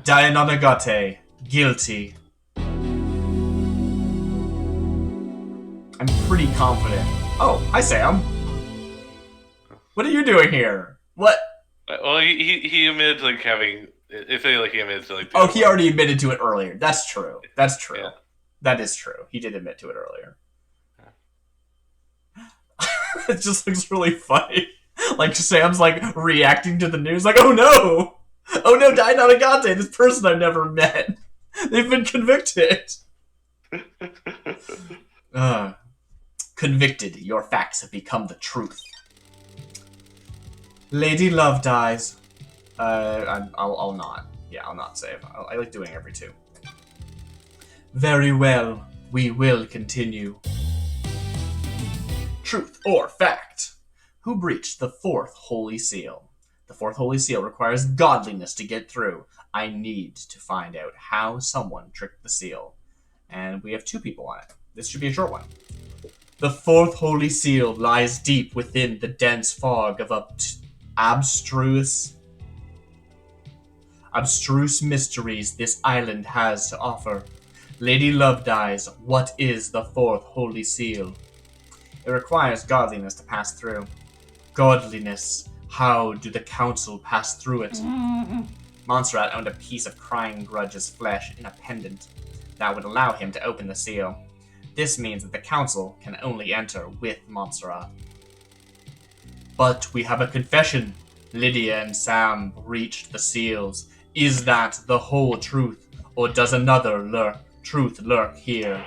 Dainonagate, guilty. I'm pretty confident. Oh, hi Sam. What are you doing here? What? Well, he admitted to, like, having. It's like he admitted to, like. Oh, he already admitted to it earlier. That's true. That's true. Yeah. That is true. He did admit to it earlier. It just looks really funny. Like, Sam's, like, reacting to the news, like, oh no! Oh no, Dainonagate, this person I've never met. They've been convicted. Convicted, your facts have become the truth. Lady Love dies. I'll not. Yeah, I'll not save. I like doing every two. Very well, we will continue. Truth or fact? Who breached the fourth holy seal? The fourth holy seal requires godliness to get through. I need to find out how someone tricked the seal. And we have 2 people on it. This should be a short one. The fourth holy seal lies deep within the dense fog of abstruse mysteries this island has to offer. Lady Love dies. What is the fourth holy seal? It requires godliness to pass through. Godliness. How do the council pass through it? Montserrat owned a piece of crying grudge's flesh in a pendant that would allow him to open the seal. This means that the council can only enter with Montserrat. But we have a confession. Lydia and Sam breached the seals. Is that the whole truth, or does another truth lurk here?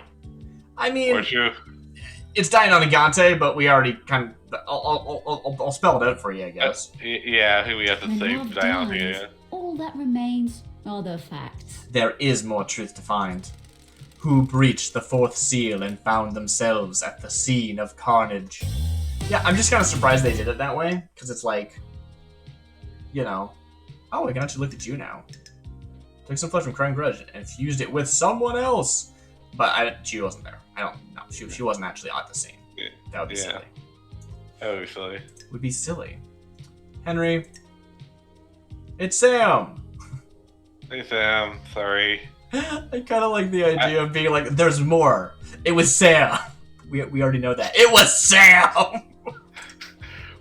I mean, Or true. It's Dainonagate, but we already kind of. I'll spell it out for you, I guess. Yeah, I think we have to When say love Dainonagate. dies, all that remains are the facts. There is more truth to find. Who breached the fourth seal and found themselves at the scene of carnage? Yeah, I'm just kind of surprised they did it that way, because it's like, you know, oh, I can actually look at you now. Took some flesh from Crying Grudge and fused it with someone else. But she wasn't there. I don't know. She wasn't actually at the scene. Yeah. That would be silly. That would be silly. Would be silly. Henry, it's Sam. Hey Sam, sorry. I kind of like the idea of being like, there's more. It was Sam. We already know that. It was Sam!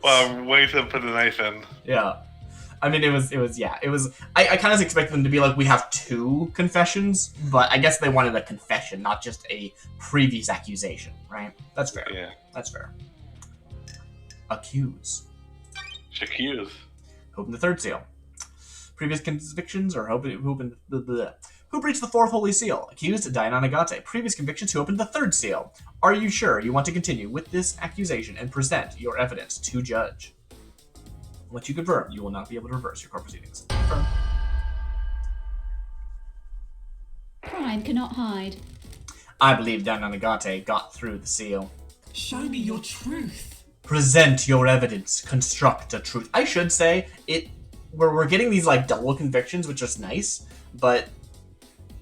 Well, way to put the knife in. Yeah. I mean, it was. I kind of expected them to be like, we have 2 confessions, but I guess they wanted a confession, not just a previous accusation, right? That's fair. Yeah. That's fair. Accuse. Accuse. Open the 3rd seal. Previous convictions, or who breached the 4th holy seal? Accused, Diana Nagate. Previous convictions, who opened the 3rd seal? Are you sure you want to continue with this accusation and present your evidence to judge? Once you confirm, you will not be able to reverse your court proceedings. Confirm. Crime cannot hide. I believe Diana Nagate got through the seal. Show me your truth. Present your evidence. Construct a truth. I should say, we're getting these like double convictions, which is nice, but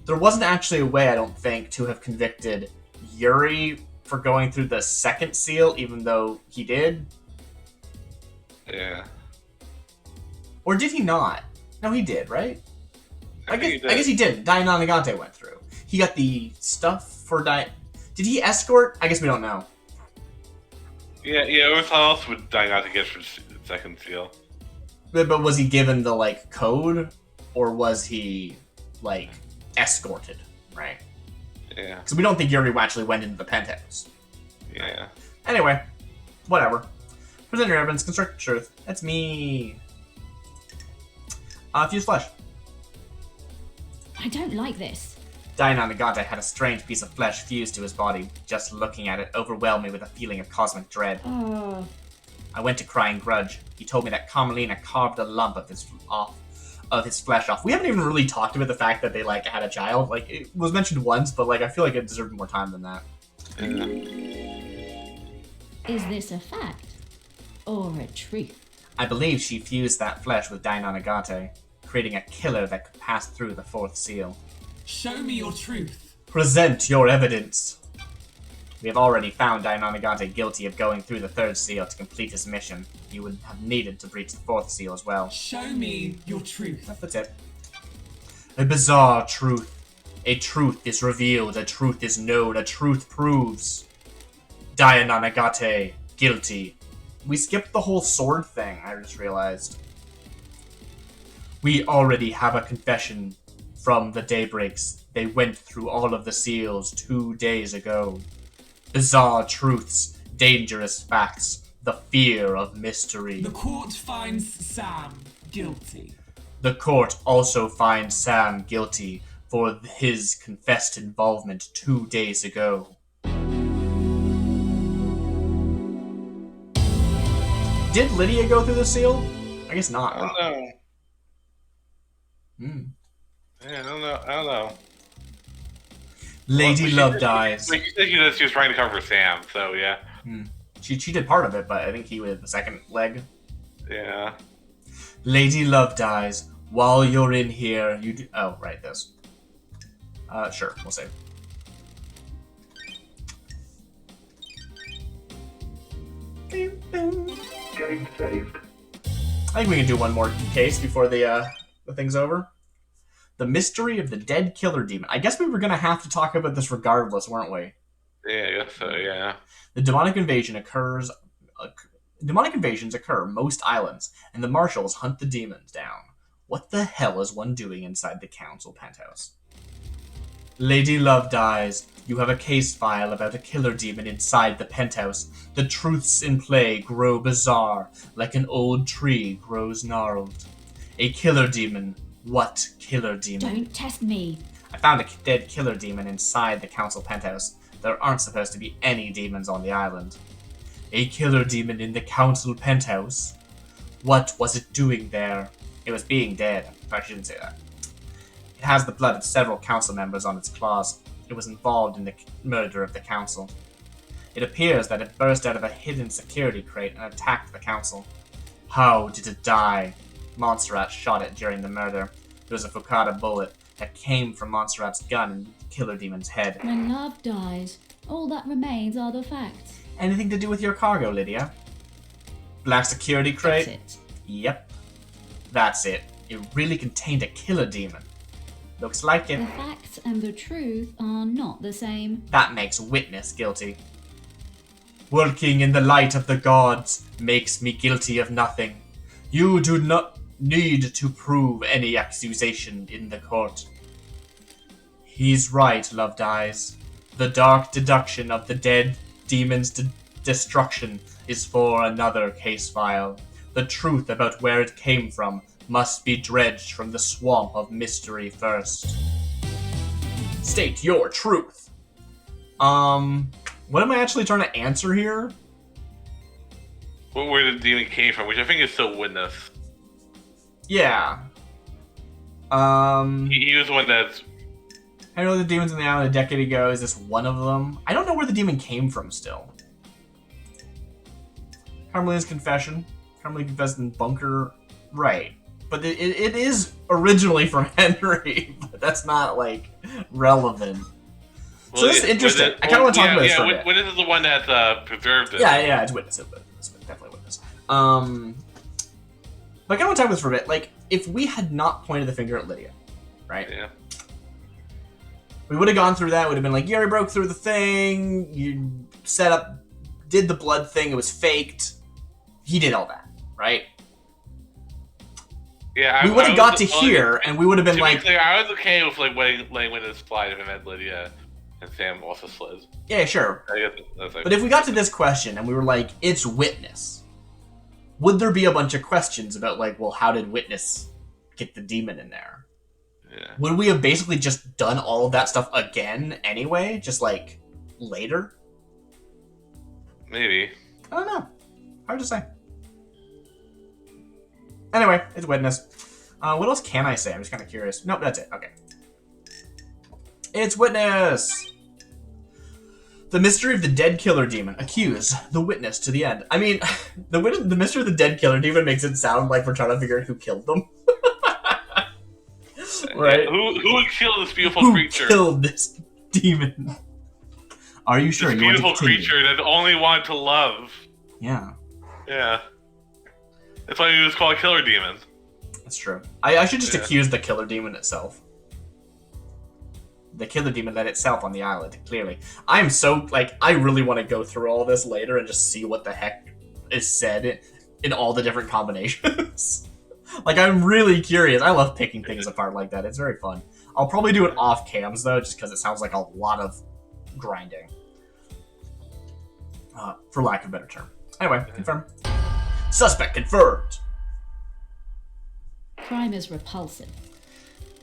there wasn't actually a way, I don't think, to have convicted Yuri for going through the 2nd seal, even though he did. Yeah. Or did he not? No, he did, right? I think guess he didn't. Diana Nagate went through. He got the stuff for Did he escort? I guess we don't know. Yeah. What else would Diana get for the 2nd seal? But was he given the like code, or was he like escorted? Right? Yeah. Because we don't think Yuri actually went into the penthouse. Yeah. Anyway, whatever. Present your evidence. Construct the truth. That's me. Fuse flesh. I don't like this. Diana Nagate had a strange piece of flesh fused to his body. Just looking at it overwhelmed me with a feeling of cosmic dread. I went to Crying Grudge. He told me that Carmelina carved a lump of his flesh off. We haven't even really talked about the fact that they like had a child. Like, it was mentioned once, but like I feel like it deserved more time than that. Is this a fact or a truth? I believe she fused that flesh with Diana Nagate, creating a killer that could pass through the 4th seal. Show me your truth. Present your evidence. We have already found Diana Nagate guilty of going through the 3rd seal to complete his mission. He would have needed to breach the 4th seal as well. Show me your truth. That's it. A bizarre truth. A truth is revealed, a truth is known, a truth proves. Diana Nagate, guilty. We skipped the whole sword thing, I just realized. We already have a confession from the Daybreaks. They went through all of the seals 2 days ago. Bizarre truths, dangerous facts, the fear of mystery. The court finds Sam guilty. The court also finds Sam guilty for his confessed involvement 2 days ago. Did Lydia go through the seal? I guess not. I don't know. Yeah, I don't know. Lady Love dies. Like you said, she was trying to cover Sam, so yeah. She did part of it, but I think he was the second leg. Yeah. Lady Love dies. While you're in here, you do... Oh, right, this. Sure, we'll save. Game saved. I think we can do one more case before the thing's over. The mystery of the dead killer demon. I guess we were gonna have to talk about this regardless, weren't we? Yeah, I guess so, yeah. The demonic invasion occurs... demonic invasions occur most islands, and the marshals hunt the demons down. What the hell is one doing inside the council penthouse? Lady Love dies. You have a case file about a killer demon inside the penthouse. The truths in play grow bizarre, like an old tree grows gnarled. A killer demon. What killer demon? Don't test me. I found a dead killer demon inside the council penthouse. There aren't supposed to be any demons on the island. A killer demon in the council penthouse? What was it doing there? It was being dead. I shouldn't say that. It has the blood of several council members on its claws. It was involved in the murder of the council. It appears that it burst out of a hidden security crate and attacked the council. How did it die? Montserrat shot it during the murder. There was a Fukada bullet that came from Montserrat's gun in the killer demon's head. When love dies, all that remains are the facts. Anything to do with your cargo, Lydia? Black security crate? That's it. Yep. That's it. It really contained a killer demon. Looks like it. The facts and the truth are not the same. That makes witness guilty. working in the light of the gods, makes me guilty of nothing. You do not need to prove any accusation in the court. He's right, Loved Eyes. The dark deduction of the dead demon's destruction is for another case file. The truth about where it came from must be dredged from the swamp of mystery first. State your truth. What am I actually trying to answer here? Where the demon came from, which I think is still Witness. Yeah. He was the one that's... I know the demons in the island a decade ago. Is this one of them? I don't know where the demon came from still. Carmelina's confession. Carmelina confessed in bunker. Right. But it is originally from Henry, but that's not, like, relevant. Well, so this is interesting. I kind of want to talk about this for a bit. Witness is the one that preserved it. Yeah, it's Witness. It's definitely Witness. But I kind of want to talk about this for a bit. Like, if we had not pointed the finger at Lydia, right? Yeah. We would have gone through that. Would have been like, you already broke through the thing. You set up, did the blood thing. It was faked. He did all that, right? Yeah, we would have got to here, and we would have been like, clear, I was okay with like letting Witness slide if I met Lydia, and Sam also slid. Yeah, sure. I guess that's like, but if we got to this question and we were like, it's Witness, would there be a bunch of questions about like, well, how did Witness get the demon in there? Yeah. Would we have basically just done all of that stuff again anyway, just like later? Maybe. I don't know. Hard to say. Anyway, it's Witness. What else can I say? I'm just kind of curious. Nope, that's it. Okay. It's Witness! The mystery of the dead killer demon. Accuse the witness to the end. I mean, the mystery of the dead killer demon makes it sound like we're trying to figure out who killed them. Right? Yeah, who would kill this beautiful creature? Who killed this demon? Are you sure? This you beautiful want to continue? creature that only wanted to love. Yeah. Yeah. That's why he was called a killer demon. That's true. I should just accuse the killer demon itself. The killer demon led itself on the island, clearly. I'm so, like, I really want to go through all this later and just see what the heck is said in all the different combinations. Like, I'm really curious. I love picking things apart like that. It's very fun. I'll probably do it off cams, though, just because it sounds like a lot of grinding. For lack of a better term. Anyway, confirm. Suspect confirmed. Crime is repulsive.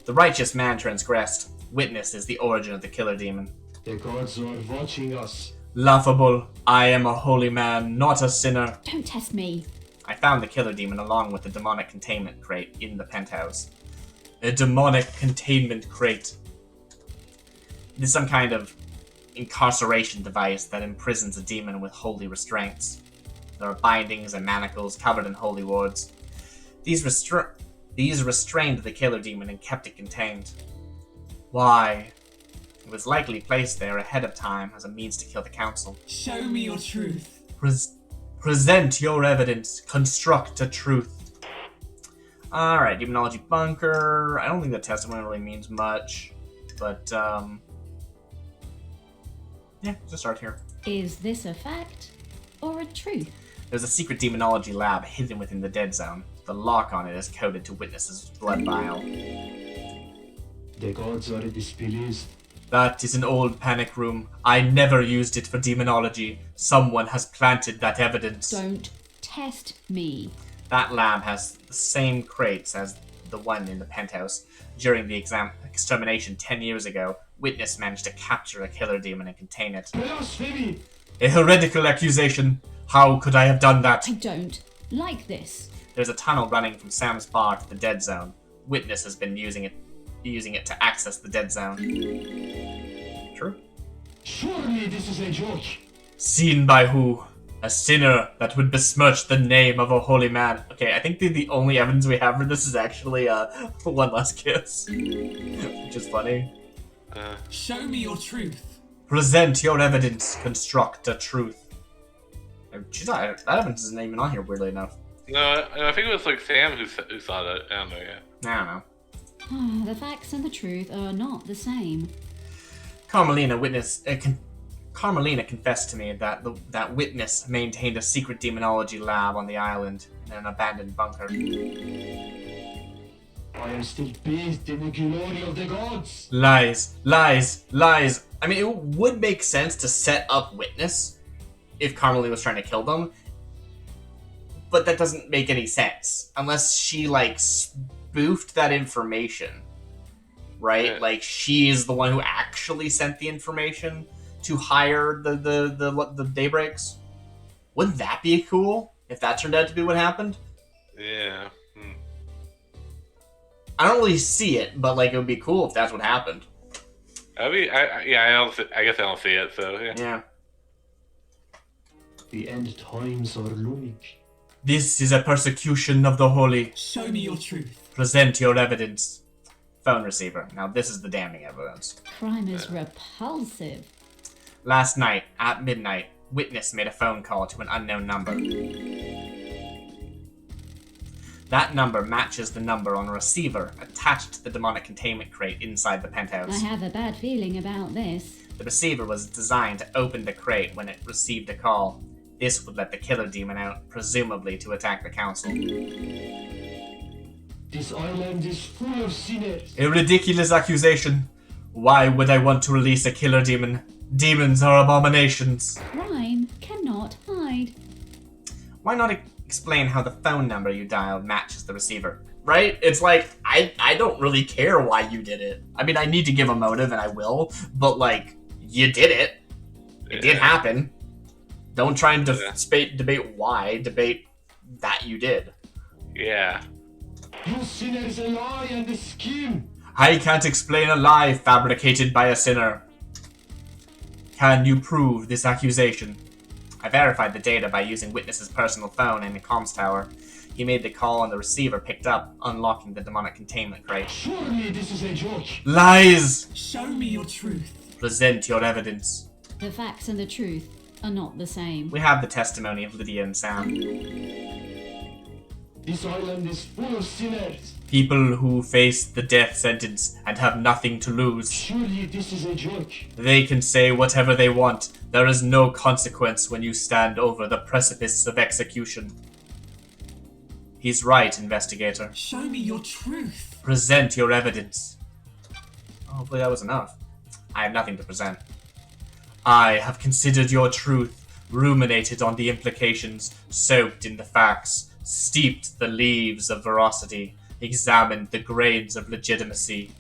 The righteous man transgressed. Witness is the origin of the killer demon. The gods are watching us. Laughable. I am a holy man, not a sinner. Don't test me. I found the killer demon along with the demonic containment crate in the penthouse. A demonic containment crate. It is some kind of incarceration device that imprisons a demon with holy restraints. There are bindings and manacles covered in holy wards. These restrained the killer demon and kept it contained. Why? It was likely placed there ahead of time as a means to kill the council. Show me your truth. Present your evidence. Construct a truth. Alright, demonology bunker. I don't think the testimony really means much. But, yeah, just start here. Is this a fact or a truth? There's a secret demonology lab hidden within the dead zone. The lock on it is coded to Witness's blood vial. The gods are displeased. That is an old panic room. I never used it for demonology. Someone has planted that evidence. Don't test me. That lab has the same crates as the one in the penthouse. During the extermination 10 years ago, Witness managed to capture a killer demon and contain it. Blasphemy! A heretical accusation. How could I have done that? I don't like this. There's a tunnel running from Sam's bar to the dead zone. Witness has been using it to access the dead zone. True. Surely this is a joke. Seen by who? A sinner that would besmirch the name of a holy man. Okay, I think the only evidence we have for this is actually one last kiss. Which is funny. Show me your truth. Present your evidence. Construct a truth. She's not, that evidence isn't even on here, weirdly enough. No, I think it was like Sam who saw that. I don't know, yeah. I don't know. The facts and the truth are not the same. Carmelina, Witness, Carmelina confessed to me that that witness maintained a secret demonology lab on the island in an abandoned bunker. I am still bathed in the glory of the gods. Lies, lies, lies. I mean, it would make sense to set up witness if Carmelina was trying to kill them, but that doesn't make any sense unless she like spoofed that information, right? Yeah. Like she is the one who actually sent the information to hire the Daybreaks. Wouldn't that be cool if that turned out to be what happened? Yeah. I don't really see it, but like it would be cool if that's what happened. I mean, I guess I don't see it. So yeah. Yeah. The end times are looming. This is a persecution of the holy. Show me your truth. Present your evidence. Phone receiver. Now this is the damning evidence. Crime is repulsive. Last night, at midnight, witness made a phone call to an unknown number. That number matches the number on a receiver attached to the demonic containment crate inside the I penthouse. have a bad feeling about this. The receiver was designed to open the crate when it received a call. This would let the killer demon out, presumably to attack the council. This island is full of sinners. A ridiculous accusation. Why would I want to release a killer demon? Demons are abominations. Crime cannot hide. Why not explain how the phone number you dialed matches the receiver? Right? It's like, I don't really care why you did it. I mean, I need to give a motive, and I will, but like, you did it. It did happen. Don't try and debate why. Debate that you did. Yeah. You sinners, a lie and a scheme. I can't explain a lie fabricated by a sinner. Can you prove this accusation? I verified the data by using Witness's personal phone and the comms tower. He made the call and the receiver picked up, unlocking the demonic containment crate. Surely this is a joke. Lies! Show me your truth. Present your evidence. The facts and the truth are not the same. We have the testimony of Lydia and Sam. This island is full of sinners. People who face the death sentence and have nothing to lose. Surely this is a joke. They can say whatever they want. There is no consequence when you stand over the precipice of execution. He's right, investigator. Show me your truth. Present your evidence. Hopefully that was enough. I have nothing to present. I have considered your truth, ruminated on the implications, soaked in the facts, steeped the leaves of veracity, examined the grains of legitimacy.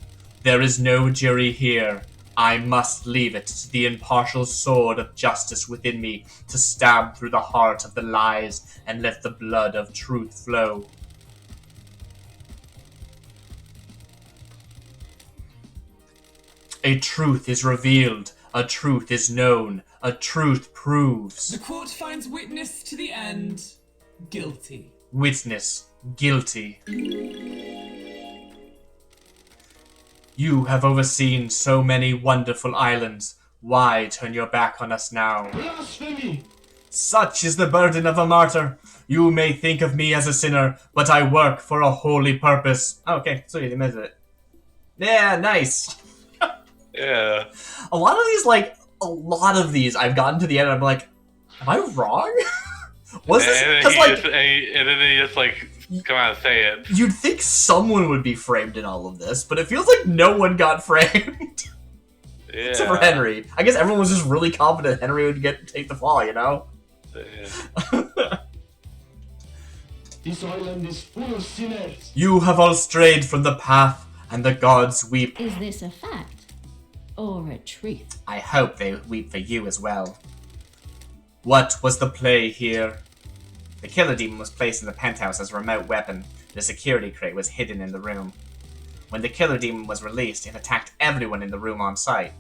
There is no jury here. I must leave it to the impartial sword of justice within me to stab through the heart of the lies and let the blood of truth flow. A truth is revealed, a truth is known, a truth proves. The court finds witness to the end guilty. Witness guilty. You have overseen so many wonderful islands. Why turn your back on us now? Blasphemy. Such is the burden of a martyr. You may think of me as a sinner, but I work for a holy purpose. Okay, so you admitted it. Yeah, nice. Yeah. A lot of these, I've gotten to the end and I'm like, am I wrong? Was this? And Because like, then they just like come out and say it. you'd think someone would be framed in all of this, but it feels like no one got framed. Yeah. Except for Henry. I guess everyone was just really confident Henry would take the fall, you know? Yeah. This island is full of sinners. You have all strayed from the path, and the gods weep. Is this a fact or a truth? I hope they weep for you as well. What was the play here? The killer demon was placed in the penthouse as a remote weapon. The security crate was hidden in the room. When the killer demon was released, it attacked everyone in the room on site.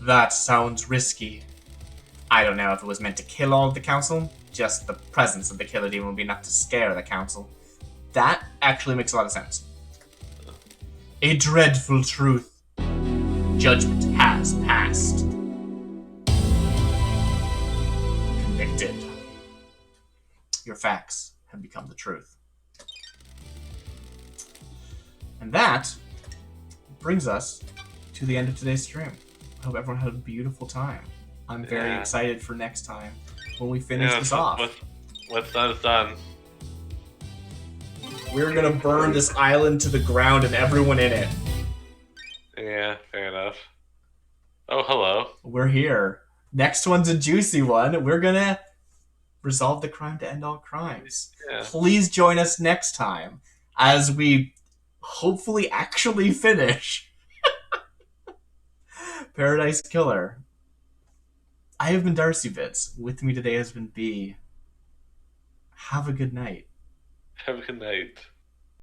That sounds risky. I don't know if it was meant to kill all of the council. Just the presence of the killer demon would be enough to scare the council. That actually makes a lot of sense. A dreadful truth. Judgment has passed. Convicted. Your facts have become the truth. And that brings us to the end of today's stream. I hope everyone had a beautiful time. I'm very Yeah. excited for next time when we finish Yeah, this off. what's done is done. We're gonna burn this island to the ground and everyone in it. Yeah, fair enough. Oh, hello. We're here. Next one's a juicy one. We're gonna resolve the crime to end all crimes. Yeah. Please join us next time as we hopefully actually finish Paradise Killer. I have been Darcy Bits. With me today has been B. Have a good night. Have a good night.